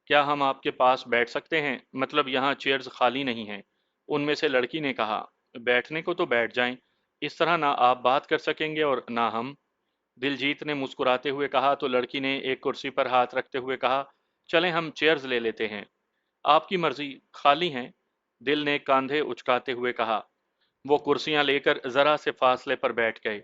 کیا ہم آپ کے پاس بیٹھ سکتے ہیں؟ مطلب یہاں چیئرز خالی نہیں ہیں۔ ان میں سے لڑکی نے کہا، بیٹھنے کو تو بیٹھ جائیں، اس طرح نہ آپ بات کر سکیں گے اور نہ ہم۔ دلجیت نے مسکراتے ہوئے کہا تو لڑکی نے ایک کرسی پر ہاتھ رکھتے ہوئے کہا، چلیں ہم چیئرز لے لیتے ہیں۔ آپ کی مرضی، خالی ہیں، دل نے کاندھے اچکاتے ہوئے کہا۔ وہ کرسیاں لے کر ذرا سے فاصلے پر بیٹھ گئے۔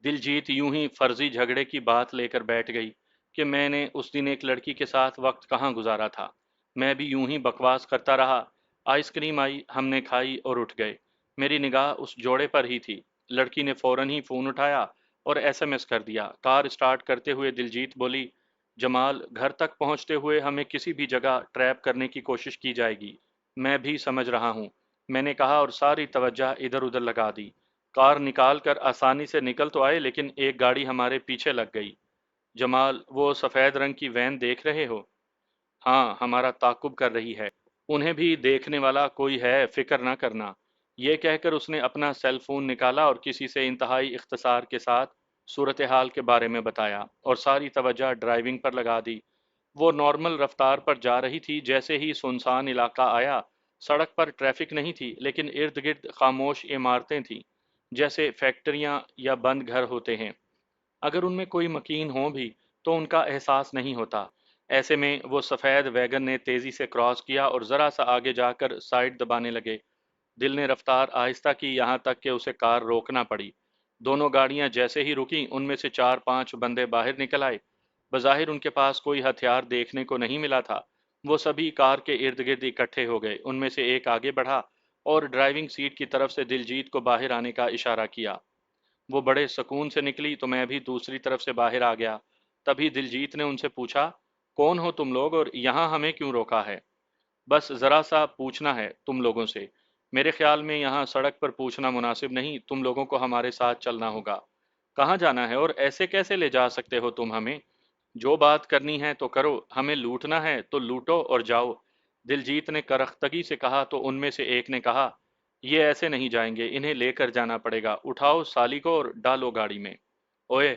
دلجیت یوں ہی فرضی جھگڑے کی بات لے کر بیٹھ گئی کہ میں نے اس دن ایک لڑکی کے ساتھ وقت کہاں گزارا تھا۔ میں بھی یوں ہی بکواس کرتا رہا۔ آئس کریم آئی، ہم نے کھائی اور اٹھ گئے۔ میری نگاہ اس جوڑے پر ہی تھی۔ لڑکی نے فوراً ہی فون اٹھایا اور ایس ایم ایس کر دیا۔ کار اسٹارٹ کرتے ہوئے دلجیت بولی، جمال، گھر تک پہنچتے ہوئے ہمیں کسی بھی جگہ ٹریپ کرنے کی کوشش کی جائے گی۔ میں بھی سمجھ رہا ہوں، میں نے کہا اور ساری توجہ ادھر ادھر لگا دی۔ کار نکال کر آسانی سے نکل تو آئے لیکن ایک گاڑی ہمارے پیچھے لگ گئی۔ جمال، وہ سفید رنگ کی وین دیکھ رہے ہو؟ ہاں، ہمارا تعاقب کر رہی ہے۔ انہیں بھی دیکھنے والا کوئی ہے، فکر نہ کرنا۔ یہ کہہ کر اس نے اپنا سیل فون نکالا اور کسی سے انتہائی اختصار کے ساتھ صورتحال کے بارے میں بتایا اور ساری توجہ ڈرائیونگ پر لگا دی۔ وہ نارمل رفتار پر جا رہی تھی۔ جیسے ہی سنسان علاقہ آیا، سڑک پر ٹریفک نہیں تھی لیکن ارد گرد خاموش عمارتیں تھیں، جیسے فیکٹریاں یا بند گھر ہوتے ہیں۔ اگر ان میں کوئی مکین ہو بھی تو ان کا احساس نہیں ہوتا۔ ایسے میں وہ سفید ویگن نے تیزی سے کراس کیا اور ذرا سا آگے جا کر سائیڈ دبانے لگے۔ دل نے رفتار آہستہ کی یہاں تک کہ اسے کار روکنا پڑی۔ دونوں گاڑیاں جیسے ہی رکیں ان میں سے چار پانچ بندے باہر نکل آئے۔ بظاہر ان کے پاس کوئی ہتھیار دیکھنے کو نہیں ملا تھا۔ وہ سبھی کار کے ارد گرد اکٹھے ہو گئے۔ ان میں سے ایک آگے بڑھا اور ڈرائیونگ سیٹ کی طرف سے دلجیت کو باہر آنے کا اشارہ کیا۔ وہ بڑے سکون سے نکلی تو میں بھی دوسری طرف سے باہر آ گیا۔ تبھی دلجیت نے ان سے پوچھا، کون ہو تم لوگ اور یہاں ہمیں کیوں روکا ہے؟ بس ذرا سا پوچھنا ہے تم لوگوں سے۔ میرے خیال میں یہاں سڑک پر پوچھنا مناسب نہیں، تم لوگوں کو ہمارے ساتھ چلنا ہوگا۔ کہاں جانا ہے اور ایسے کیسے لے جا سکتے ہو تم ہمیں؟ جو بات کرنی ہے تو کرو، ہمیں لوٹنا ہے تو لوٹو اور جاؤ۔ دلجیت نے کرختگی سے کہا تو ان میں سے ایک نے کہا، یہ ایسے نہیں جائیں گے، انہیں لے کر جانا پڑے گا، اٹھاؤ سالی کو اور ڈالو گاڑی میں۔ اوئے،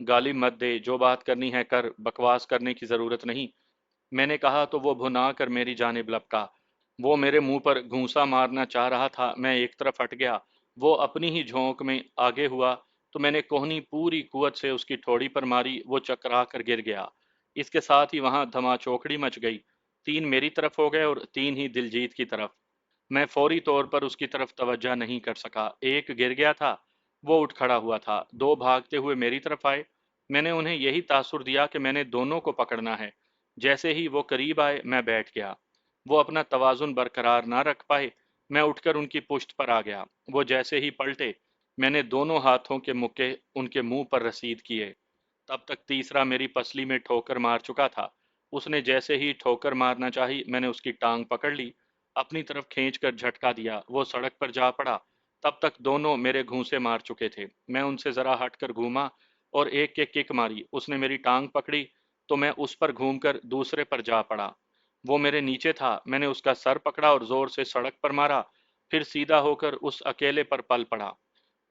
گالی مت دے، جو بات کرنی ہے کر، بکواس کرنے کی ضرورت نہیں، میں نے کہا تو وہ بھنا کر میری جانب لپکا۔ وہ میرے منہ پر گھونسا مارنا چاہ رہا تھا، میں ایک طرف ہٹ گیا۔ وہ اپنی ہی جھونک میں آگے ہوا تو میں نے کوہنی پوری قوت سے اس کی ٹھوڑی پر ماری، وہ چکرا کر گر گیا۔ اس کے ساتھ ہی وہاں دھما چوکڑی مچ گئی۔ تین میری طرف ہو گئے اور تین ہی دلجیت کی طرف۔ میں فوری طور پر اس کی طرف توجہ نہیں کر سکا۔ ایک گر گیا تھا، وہ اٹھ کھڑا ہوا تھا، دو بھاگتے ہوئے میری طرف آئے۔ میں نے انہیں یہی تاثر دیا کہ میں نے دونوں کو پکڑنا ہے۔ جیسے ہی وہ قریب آئے میں بیٹھ گیا۔ وہ اپنا توازن برقرار نہ رکھ پائے۔ میں اٹھ کر ان کی پشت پر آ گیا۔ وہ جیسے ہی پلٹے، میں نے دونوں ہاتھوں کے مکے ان کے منہ پر رسید کیے۔ تب تک تیسرا میری پسلی میں ٹھوکر مار چکا تھا۔ اس نے جیسے ہی ٹھوکر مارنا چاہی، میں نے اس کی ٹانگ پکڑ لی، اپنی طرف کھینچ کر جھٹکا دیا۔ وہ سڑک پر جا پڑا۔ تب تک دونوں میرے گھونسے مار چکے تھے۔ میں ان سے ذرا ہٹ کر گھوما اور ایک کے کک ماری۔ اس نے میری ٹانگ پکڑی تو میں اس پر گھوم کر دوسرے پر جا پڑا۔ وہ میرے نیچے تھا، میں نے اس کا سر پکڑا اور زور سے سڑک پر مارا، پھر سیدھا ہو کر اس اکیلے پر پل پڑا۔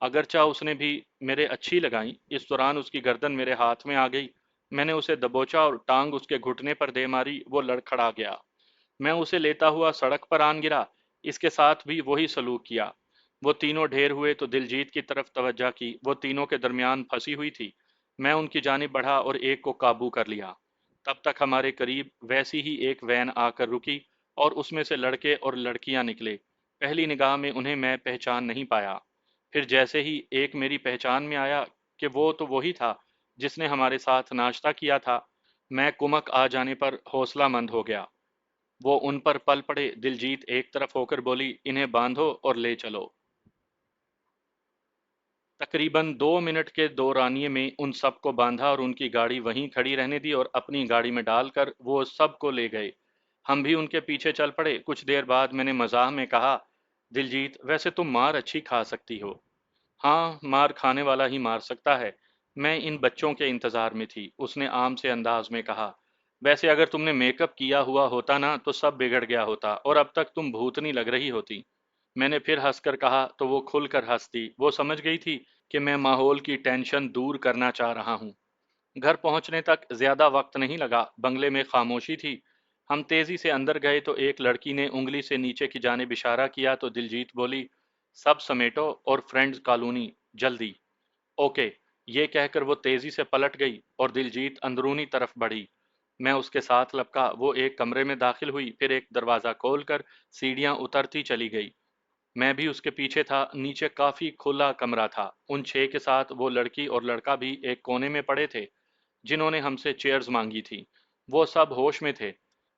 अगरचा उसने भी मेरे अच्छी लगाई। इस दौरान उसकी गर्दन मेरे हाथ में आ गई। मैंने उसे दबोचा और टांग उसके घुटने पर दे मारी। वो लड़खड़ा गया। मैं उसे लेता हुआ सड़क पर आन गिरा। इसके साथ भी वही सलूक किया। वो तीनों ढेर हुए तो दिलजीत की तरफ तवज्जा की। वो तीनों के दरमियान फंसी हुई थी। मैं उनकी जानिब बढ़ा और एक को काबू कर लिया। तब तक हमारे करीब वैसी ही एक वैन आकर रुकी और उसमें से लड़के और लड़कियां निकले। पहली निगाह में उन्हें मैं पहचान नहीं पाया। फिर जैसे ही एक मेरी पहचान में आया कि वो तो वही था जिसने हमारे साथ नाश्ता किया था, मैं कुमक आ जाने पर हौसलामंद हो गया। वो उन पर पल पड़े। दिलजीत एक तरफ होकर बोली, इन्हें बांधो और ले चलो। तकरीबन 2 मिनट के दौरानिए में उन सबको बांधा और उनकी गाड़ी वहीं खड़ी रहने दी और अपनी गाड़ी में डालकर वो सबको ले गए। हम भी उनके पीछे चल पड़े। कुछ देर बाद मैंने मजाक में कहा, दिलजीत वैसे तुम मार अच्छी खा सकती हो। हाँ, मार खाने वाला ही मार सकता है। मैं इन बच्चों के इंतजार में थी, उसने आम से अंदाज में कहा। वैसे अगर तुमने मेकअप किया हुआ होता ना तो सब बिगड़ गया होता और अब तक तुम भूतनी लग रही होती। मैंने फिर हंसकर कहा तो वो खुलकर हंस दी। वो समझ गई थी कि मैं माहौल की टेंशन दूर करना चाह रहा हूँ। घर पहुंचने तक ज्यादा वक्त नहीं लगा। बंगले में खामोशी थी। हम तेजी से अंदर गए तो एक लड़की ने उंगली से नीचे की जानिब इशारा किया तो दिलजीत बोली, सब समेटो और फ्रेंड्स कॉलोनी जल्दी। ओके। ये कहकर वो तेजी से पलट गई और दिलजीत अंदरूनी तरफ बढ़ी। मैं उसके साथ लपका। वो एक कमरे में दाखिल हुई, फिर एक दरवाजा खोलकर सीढ़ियां उतरती चली गई। मैं भी उसके पीछे था। नीचे काफी खुला कमरा था। उन 6 के साथ वो लड़की और लड़का भी एक कोने में पड़े थे जिन्होंने हमसे चेयर्स मांगी थी। वो सब होश में थे।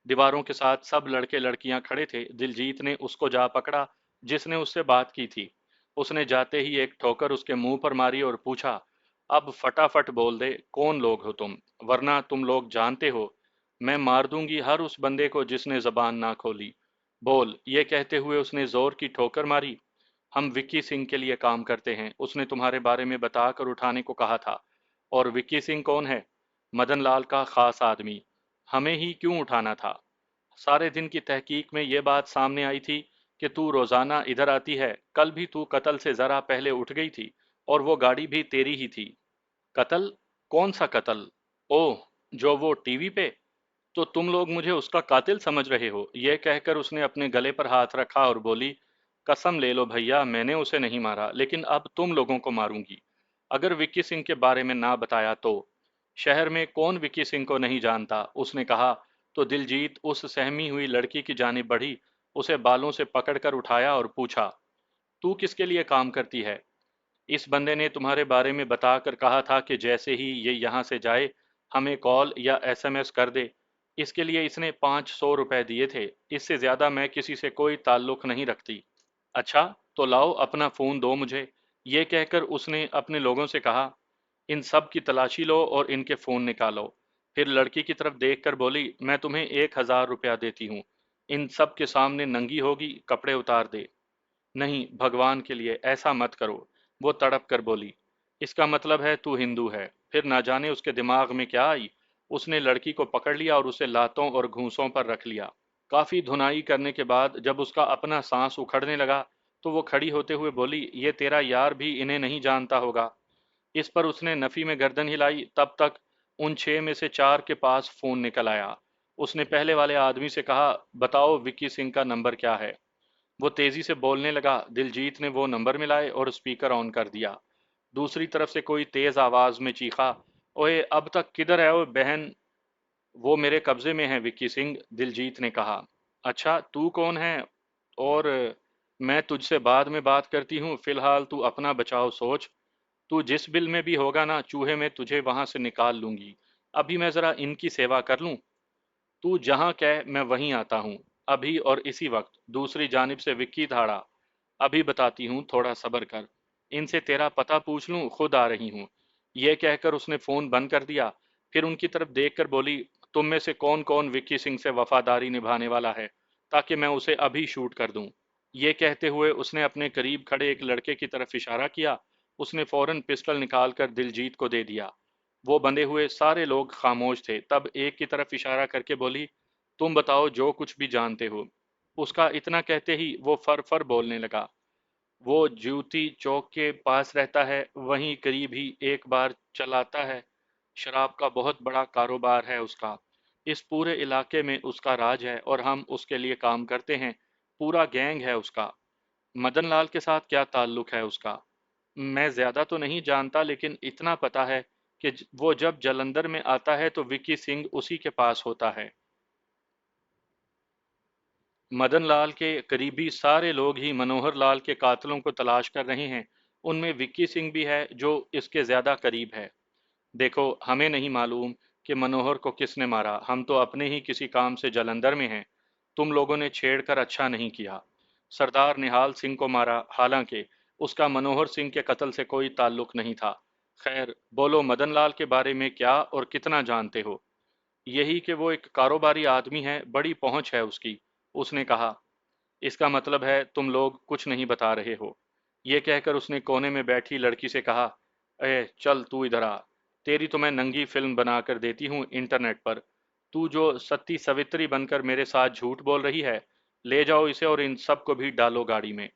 दीवारों के साथ सब लड़के लड़कियां खड़े थे। दिलजीत ने उसको जा पकड़ा जिसने उससे बात की थी। उसने जाते ही एक ठोकर उसके मुंह पर मारी और पूछा, अब फटाफट बोल दे कौन लोग हो तुम, वरना तुम लोग जानते हो मैं मार दूंगी हर उस बंदे को जिसने जबान ना खोली। बोल। ये कहते हुए उसने जोर की ठोकर मारी। हम विक्की सिंह के लिए काम करते हैं। उसने तुम्हारे बारे में बताकर उठाने को कहा था। और विक्की सिंह कौन है? मदन लाल का खास आदमी। हमें ही क्यों उठाना था? सारे दिन की तहकीक में यह बात सामने आई थी कि तू रोजाना इधर आती है। कल भी तू कत्ल से जरा पहले उठ गई थी और वो गाड़ी भी तेरी ही थी। कत्ल? कौन सा कत्ल? ओह, जो वो टीवी पे। तो तुम लोग मुझे उसका कातिल समझ रहे हो? यह कहकर उसने अपने गले पर हाथ रखा और बोली, कसम ले लो भैया, मैंने उसे नहीं मारा, लेकिन अब तुम लोगों को मारूंगी अगर विक्की सिंह के बारे में ना बताया तो। शहर में कौन विक्की सिंह को नहीं जानता, उसने कहा। तो दिलजीत उस सहमी हुई लड़की की जानिब बढ़ी, उसे बालों से पकड़कर उठाया और पूछा, तू किसके लिए काम करती है? इस बंदे ने तुम्हारे बारे में बताकर कहा था कि जैसे ही ये यहाँ से जाए हमें कॉल या एसएमएस कर दे। इसके लिए इसने 500 रुपए दिए थे। इससे ज्यादा मैं किसी से कोई ताल्लुक नहीं रखती। अच्छा, तो लाओ अपना फोन दो मुझे। ये कहकर उसने अपने लोगों से कहा, इन सब की तलाशी लो और इनके फोन निकालो। फिर लड़की की तरफ देखकर बोली, मैं तुम्हें 1,000 रुपया देती हूँ। इन सब के सामने नंगी होगी, कपड़े उतार दे। नहीं, भगवान के लिए ऐसा मत करो। वो तड़प कर बोली, इसका मतलब है तू हिंदू है। फिर ना जाने उसके दिमाग में क्या आई, उसने लड़की को पकड़ लिया और उसे लातों और घूंसों पर रख लिया। काफी धुनाई करने के बाद जब उसका अपना सांस उखड़ने लगा तो वो खड़ी होते हुए बोली, ये तेरा यार भी इन्हें नहीं जानता होगा। इस पर उसने नफी में गर्दन हिलाई। तब तक उन 6 में से 4 के पास फोन निकल आया। उसने पहले वाले आदमी से कहा, बताओ विक्की सिंह का नंबर क्या है? वो तेजी से बोलने लगा। दिलजीत ने वो नंबर मिलाए और स्पीकर ऑन कर दिया। दूसरी तरफ से कोई तेज आवाज में चीखा, ओए अब तक किधर है ओए बहन? वो मेरे कब्जे में है विक्की सिंह, दिलजीत ने कहा। अच्छा, तू कौन है? और मैं तुझसे बाद में बात करती हूँ, फिलहाल तू अपना बचाव सोच। तू जिस बिल में भी होगा ना, चूहे में तुझे वहां से निकाल लूंगी। अभी मैं जरा इनकी सेवा कर लूं। तू जहां कह मैं वहीं आता हूँ, अभी और इसी वक्त। दूसरी जानिब से विक्की धाड़ा, अभी बताती हूँ, थोड़ा सब्र कर। इनसे तेरा पता पूछ लूं, खुद आ रही हूँ। यह कहकर उसने फोन बंद कर दिया। फिर उनकी तरफ देखकर बोली, तुम में से कौन कौन विक्की सिंह से वफादारी निभाने वाला है, ताकि मैं उसे अभी शूट कर दूं। ये कहते हुए उसने अपने करीब खड़े एक लड़के की तरफ इशारा किया। उसने फौरन पिस्टल निकालकर दिलजीत को दे दिया। वो बंधे हुए सारे लोग खामोश थे। तब एक की तरफ इशारा करके बोली, तुम बताओ जो कुछ भी जानते हो। उसका इतना कहते ही वो फर फर बोलने लगा। वो ज्योति चौक के पास रहता है, वहीं करीब ही एक बार चलाता है। शराब का बहुत बड़ा कारोबार है उसका। इस पूरे इलाके में उसका राज है और हम उसके लिए काम करते हैं। पूरा गैंग है उसका। मदन लाल के साथ क्या ताल्लुक है उसका? मैं ज्यादा तो नहीं जानता, लेकिन इतना पता है कि वो जब जलंधर में आता है तो विक्की सिंह उसी के पास होता है। मदन लाल के करीबी सारे लोग ही मनोहर लाल के कातलों को तलाश कर रहे हैं। उनमें विक्की सिंह भी है जो इसके ज्यादा करीब है। देखो, हमें नहीं मालूम कि मनोहर को किसने मारा। हम तो अपने ही किसी काम से जलंधर में हैं। तुम लोगों ने छेड़कर अच्छा नहीं किया। सरदार निहाल सिंह को मारा, हालांकि उसका मनोहर सिंह के कत्ल से कोई ताल्लुक नहीं था। खैर, बोलो मदन लाल के बारे में क्या और कितना जानते हो? यही कि वो एक कारोबारी आदमी है, बड़ी पहुंच है उसकी। उसने कहा। इसका मतलब है तुम लोग कुछ नहीं बता रहे हो। ये कहकर उसने कोने में बैठी लड़की से कहा, अरे चल तू इधर आ। तेरी तो मैं नंगी फिल्म बना कर देती हूँ इंटरनेट पर। तू जो सती सवित्री बनकर मेरे साथ झूठ बोल रही है, ले जाओ इसे और इन सब को भी डालो गाड़ी में।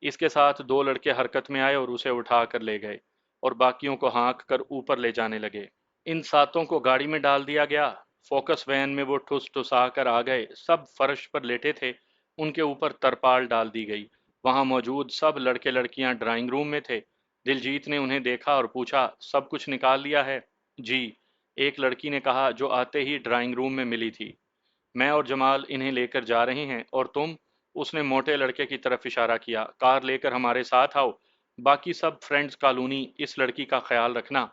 इसके साथ दो लड़के हरकत में आए और उसे उठा कर ले गए और बाकियों को हाँक कर ऊपर ले जाने लगे। इन सातों को गाड़ी में डाल दिया गया। फोकस वैन में वो ठुस ठुसा कर आ गए। सब फर्श पर लेटे थे। उनके ऊपर तरपाल डाल दी गई। वहां मौजूद सब लड़के लड़कियां ड्राइंग रूम में थे। दिलजीत ने उन्हें देखा और पूछा, सब कुछ निकाल लिया है? जी, एक लड़की ने कहा जो आते ही ड्राइंग रूम में मिली थी। मैं और जमाल इन्हें लेकर जा रहे हैं, और तुम? उसने मोटे लड़के की तरफ इशारा किया। कार लेकर हमारे साथ आओ। बाकी सब फ्रेंड्स कॉलोनी। इस लड़की का ख्याल रखना।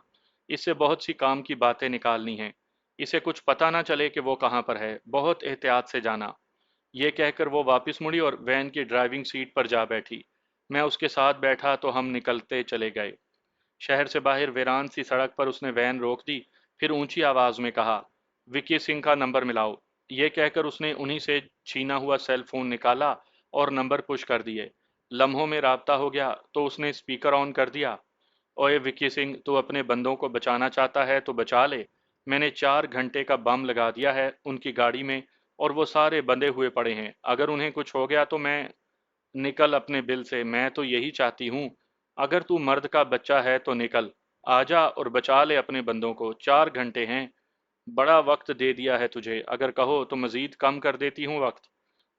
इससे बहुत सी काम की बातें निकालनी हैं। इसे कुछ पता ना चले कि वो कहाँ पर है। बहुत एहतियात से जाना। ये कहकर वो वापस मुड़ी और वैन की ड्राइविंग सीट पर जा बैठी। मैं उसके साथ बैठा तो हम निकलते चले गए। शहर से बाहर वीरान सी सड़क पर उसने वैन रोक दी। फिर ऊंची आवाज में कहा, विक्की सिंह का नंबर मिलाओ। ये कहकर उसने उन्हीं से छीना हुआ सेल फोन निकाला और नंबर पुश कर दिए। लम्हों में राब्ता हो गया तो उसने स्पीकर ऑन कर दिया। ओए विक्की सिंह, तू अपने बंदों को बचाना चाहता है तो बचा ले। मैंने 4 घंटे का बम लगा दिया है उनकी गाड़ी में, और वो सारे बंधे हुए पड़े हैं। अगर उन्हें कुछ हो गया तो मैं निकल अपने बिल से। मैं तो यही चाहती हूँ। अगर तू मर्द का बच्चा है तो निकल। आजा और बचा ले अपने बंदों को। 4 घंटे हैं। बड़ा वक्त दे दिया है तुझे। अगर कहो तो मजीद कम कर देती हूँ वक्त।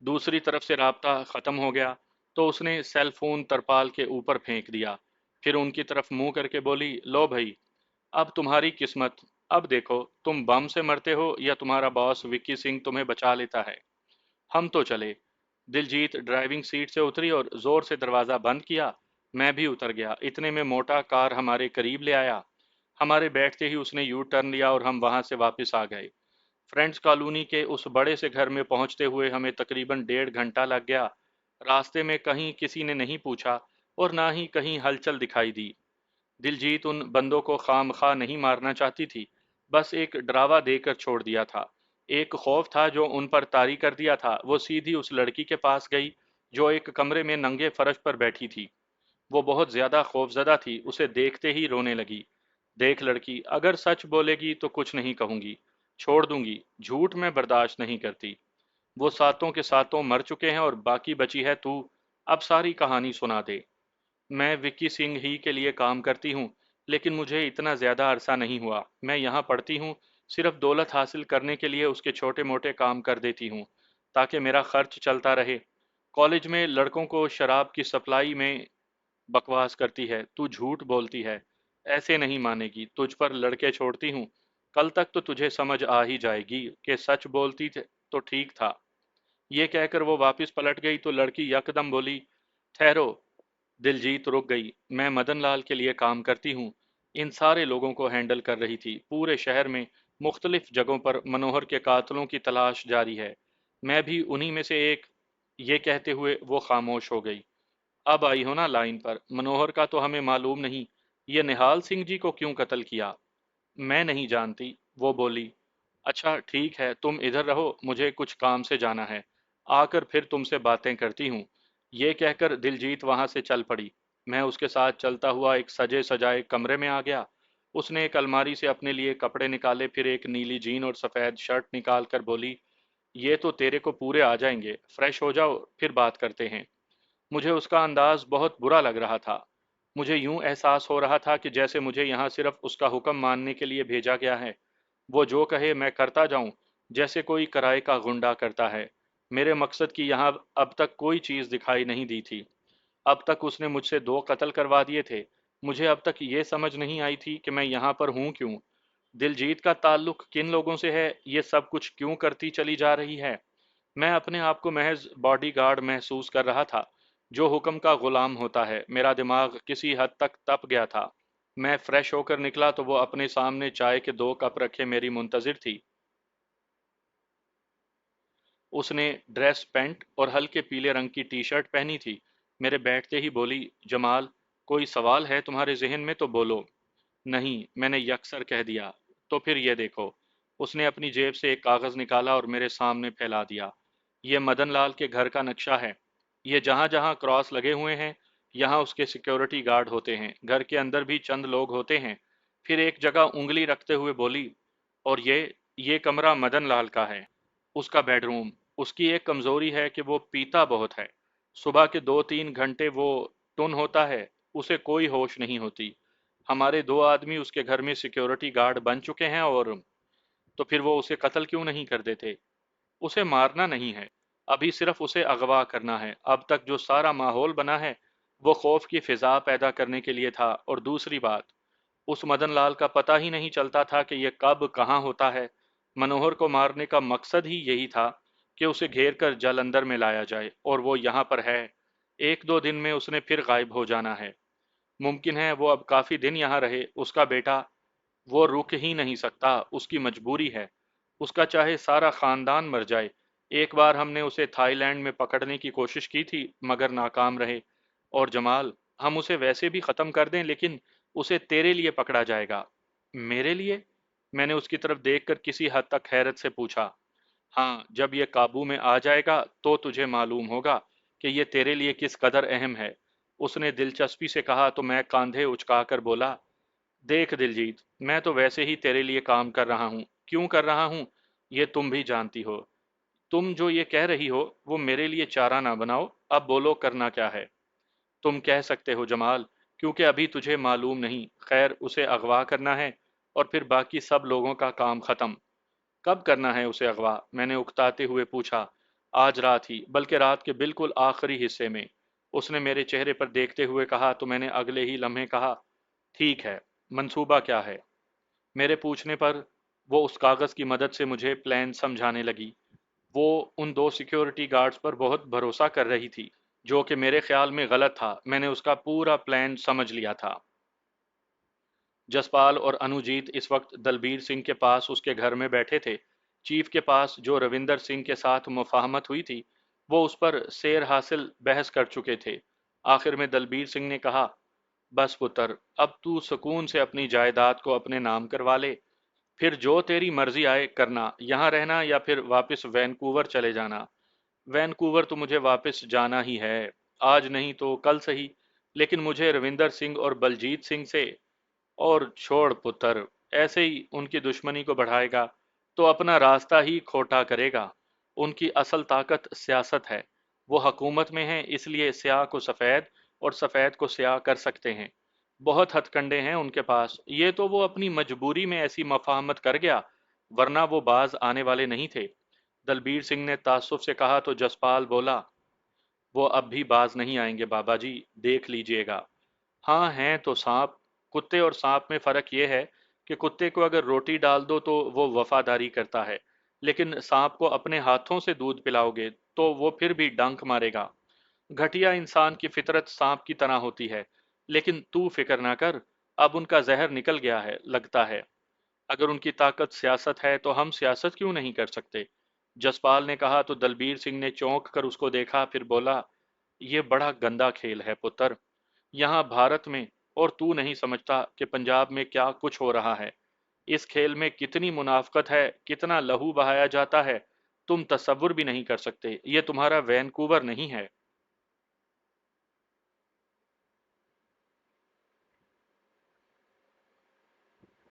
दूसरी तरफ से राब्ता खत्म हो गया तो उसने सेल फोन तरपाल के ऊपर फेंक दिया। फिर उनकी तरफ मुंह करके बोली, लो भाई, अब तुम्हारी किस्मत। अब देखो तुम बम से मरते हो या तुम्हारा बॉस विक्की सिंह तुम्हें बचा लेता है। हम तो चले। दिलजीत ड्राइविंग सीट से उतरी और जोर से दरवाजा बंद किया। मैं भी उतर गया। इतने में मोटा कार हमारे करीब ले आया। हमारे बैठते ही उसने यू टर्न लिया और हम वहां से वापस आ गए। फ्रेंड्स कॉलोनी के उस बड़े से घर में पहुंचते हुए हमें तकरीबन 1.5 घंटा लग गया। रास्ते में कहीं किसी ने नहीं पूछा और ना ही कहीं हलचल दिखाई दी। दिलजीत उन बंदों को खामखा नहीं मारना चाहती थी, बस एक डरावा देकर छोड़ दिया था। एक खौफ था जो उन पर तारी कर दिया था। वो सीधी उस लड़की के पास गई जो एक कमरे में नंगे फर्श पर बैठी थी। वो बहुत ज्यादा खौफजदा थी। उसे देखते ही रोने लगी। देख लड़की, अगर सच बोलेगी तो कुछ नहीं कहूंगी, छोड़ दूंगी। झूठ मैं बर्दाश्त नहीं करती। वो सातों के सातों मर चुके हैं और बाकी बची है तू। अब सारी कहानी सुना दे। मैं विक्की सिंह ही के लिए काम करती हूँ, लेकिन मुझे इतना ज़्यादा अरसा नहीं हुआ। मैं यहाँ पढ़ती हूँ। सिर्फ दौलत हासिल करने के लिए उसके छोटे मोटे काम कर देती हूँ, ताकि मेरा खर्च चलता रहे। कॉलेज में लड़कों को शराब की सप्लाई में बकवास करती है। तू झूठ बोलती है। ऐसे नहीं मानेगी। तुझ पर लड़के छोड़ती हूँ। कल तक तो तुझे समझ आ ही जाएगी कि सच बोलती तो ठीक था। ये कहकर वो वापस पलट गई तो लड़की यकदम बोली, ठहरो। दिलजीत रुक गई। मैं मदन लाल के लिए काम करती हूँ। इन सारे लोगों को हैंडल कर रही थी। पूरे शहर में मुख्तलिफ जगहों पर मनोहर के कातलों की तलाश जारी है। मैं भी उन्हीं में से एक। ये कहते हुए वो खामोश हो गई। अब आई हो ना लाइन पर। मनोहर का तो हमें मालूम नहीं, ये निहाल सिंह जी को क्यों कत्ल किया? मैं नहीं जानती, वो बोली। अच्छा ठीक है, तुम इधर रहो, मुझे कुछ काम से जाना है। आकर फिर तुमसे बातें करती हूँ। ये कहकर दिलजीत वहां से चल पड़ी। मैं उसके साथ चलता हुआ एक सजे सजाए कमरे में आ गया। उसने एक अलमारी से अपने लिए कपड़े निकाले, फिर एक नीली जीन और सफ़ेद शर्ट निकाल कर बोली, ये तो तेरे को पूरे आ जाएंगे, फ्रेश हो जाओ फिर बात करते हैं। मुझे उसका अंदाज बहुत बुरा लग रहा था। मुझे यूं एहसास हो रहा था कि जैसे मुझे यहाँ सिर्फ उसका हुक्म मानने के लिए भेजा गया है। वो जो कहे मैं करता जाऊं, जैसे कोई किराए का गुंडा करता है। मेरे मकसद की यहाँ अब तक कोई चीज़ दिखाई नहीं दी थी। अब तक उसने मुझसे 2 कत्ल करवा दिए थे। मुझे अब तक ये समझ नहीं आई थी कि मैं यहाँ पर हूँ क्यों? दिलजीत का ताल्लुक किन लोगों से है? ये सब कुछ क्यों करती चली जा रही है? मैं अपने आप को महज बॉडीगार्ड महसूस कर रहा था, जो हुक्म का गुलाम होता है। मेरा दिमाग किसी हद तक तप गया था। मैं फ्रेश होकर निकला तो वो अपने सामने चाय के 2 कप रखे मेरी मुंतजिर थी। उसने ड्रेस पैंट और हल्के पीले रंग की टी शर्ट पहनी थी। मेरे बैठते ही बोली, जमाल, कोई सवाल है तुम्हारे जहन में तो बोलो। नहीं, मैंने यकसर कह दिया। तो फिर ये देखो। उसने अपनी जेब से एक कागज निकाला और मेरे सामने फैला दिया। ये मदन लाल के घर का नक्शा है। ये जहां जहां क्रॉस लगे हुए हैं, यहाँ उसके सिक्योरिटी गार्ड होते हैं। घर के अंदर भी चंद लोग होते हैं। फिर एक जगह उंगली रखते हुए बोली, और ये कमरा मदन लाल का है, उसका बेडरूम। उसकी एक कमजोरी है कि वो पीता बहुत है। सुबह के 2-3 घंटे वो टुन होता है, उसे कोई होश नहीं होती। हमारे 2 आदमी उसके घर में सिक्योरिटी गार्ड बन चुके हैं। और तो फिर वो उसे कत्ल क्यों नहीं कर देते? उसे मारना नहीं है, अभी सिर्फ उसे अगवा करना है। अब तक जो सारा माहौल बना है, वो खौफ की फिजा पैदा करने के लिए था। और दूसरी बात, उस मदन लाल का पता ही नहीं चलता था कि यह कब कहाँ होता है। मनोहर को मारने का मकसद ही यही था कि उसे घेर कर जालंधर में लाया जाए, और वो यहाँ पर है। 1-2 दिन में उसने फिर गायब हो जाना है। मुमकिन है वो अब काफी दिन यहाँ रहे। उसका बेटा, वो रुक ही नहीं सकता, उसकी मजबूरी है। उसका चाहे सारा खानदान मर जाए। एक बार हमने उसे थाईलैंड में पकड़ने की कोशिश की थी, मगर नाकाम रहे। और जमाल, हम उसे वैसे भी खत्म कर दें, लेकिन उसे तेरे लिए पकड़ा जाएगा। मेरे लिए? मैंने उसकी तरफ देखकर किसी हद तक हैरत से पूछा। हाँ, जब ये काबू में आ जाएगा तो तुझे मालूम होगा कि ये तेरे लिए किस कदर अहम है। उसने दिलचस्पी से कहा तो मैं कांधे उचकाकर बोला, देख दिलजीत, मैं तो वैसे ही तेरे लिए काम कर रहा हूँ। क्यों कर रहा हूँ, ये तुम भी जानती हो। तुम जो ये कह रही हो वो मेरे लिए चारा ना बनाओ। अब बोलो, करना क्या है? तुम कह सकते हो जमाल, क्योंकि अभी तुझे मालूम नहीं। खैर, उसे अगवा करना है और फिर बाकी सब लोगों का काम खत्म। कब करना है उसे अगवा? मैंने उकताते हुए पूछा। आज रात ही, बल्कि रात के बिल्कुल आखिरी हिस्से में। उसने मेरे चेहरे पर देखते हुए कहा तो मैंने अगले ही लम्हे कहा, ठीक है, मंसूबा क्या है? मेरे पूछने पर वो उस कागज की मदद से मुझे प्लान समझाने लगी। वो उन 2 सिक्योरिटी गार्ड्स पर बहुत भरोसा कर रही थी, जो कि मेरे ख्याल में गलत था। मैंने उसका पूरा प्लान समझ लिया था। जसपाल और अनुजीत इस वक्त दलबीर सिंह के पास उसके घर में बैठे थे। चीफ के पास जो रविंदर सिंह के साथ मुफाहमत हुई थी, वो उस पर सेर हासिल बहस कर चुके थे। आखिर में दलबीर सिंह ने कहा, बस पुत्र, अब तू सुकून से अपनी जायदाद को अपने नाम करवा ले। फिर जो तेरी मर्जी आए करना, यहाँ रहना या फिर वापस वैनकूवर चले जाना। वैनकूवर तो मुझे वापस जाना ही है, आज नहीं तो कल सही। लेकिन मुझे रविंदर सिंह और बलजीत सिंह से। और छोड़ पुत्र, ऐसे ही उनकी दुश्मनी को बढ़ाएगा तो अपना रास्ता ही खोटा करेगा। उनकी असल ताकत सियासत है। वो हकूमत में हैं, इसलिए स्याह को सफ़ेद और सफ़ेद को स्याह कर सकते हैं। बहुत हथकंडे हैं उनके पास। ये तो वो अपनी मजबूरी में ऐसी मफाहमत कर गया, वरना वो बाज आने वाले नहीं थे। दलबीर सिंह ने तासुफ से कहा तो जसपाल बोला, वो अब भी बाज नहीं आएंगे बाबा जी, देख लीजिएगा। हाँ, हैं तो सांप। कुत्ते और सांप में फर्क ये है कि कुत्ते को अगर रोटी डाल दो तो वो वफादारी करता है, लेकिन सांप को अपने हाथों से दूध पिलाओगे तो वो फिर भी डंक मारेगा। घटिया इंसान की फितरत सांप की तरह होती है। लेकिन तू फिक्र ना कर, अब उनका जहर निकल गया है लगता है। अगर उनकी ताकत सियासत है तो हम सियासत क्यों नहीं कर सकते? जसपाल ने कहा तो दलबीर सिंह ने चौंक कर उसको देखा, फिर बोला, ये बड़ा गंदा खेल है पुत्र। यहाँ भारत में, और तू नहीं समझता कि पंजाब में क्या कुछ हो रहा है। इस खेल में कितनी मुनाफकत है, कितना लहू बहाया जाता है, तुम तसव्वुर भी नहीं कर सकते। ये तुम्हारा वैनकूवर नहीं है।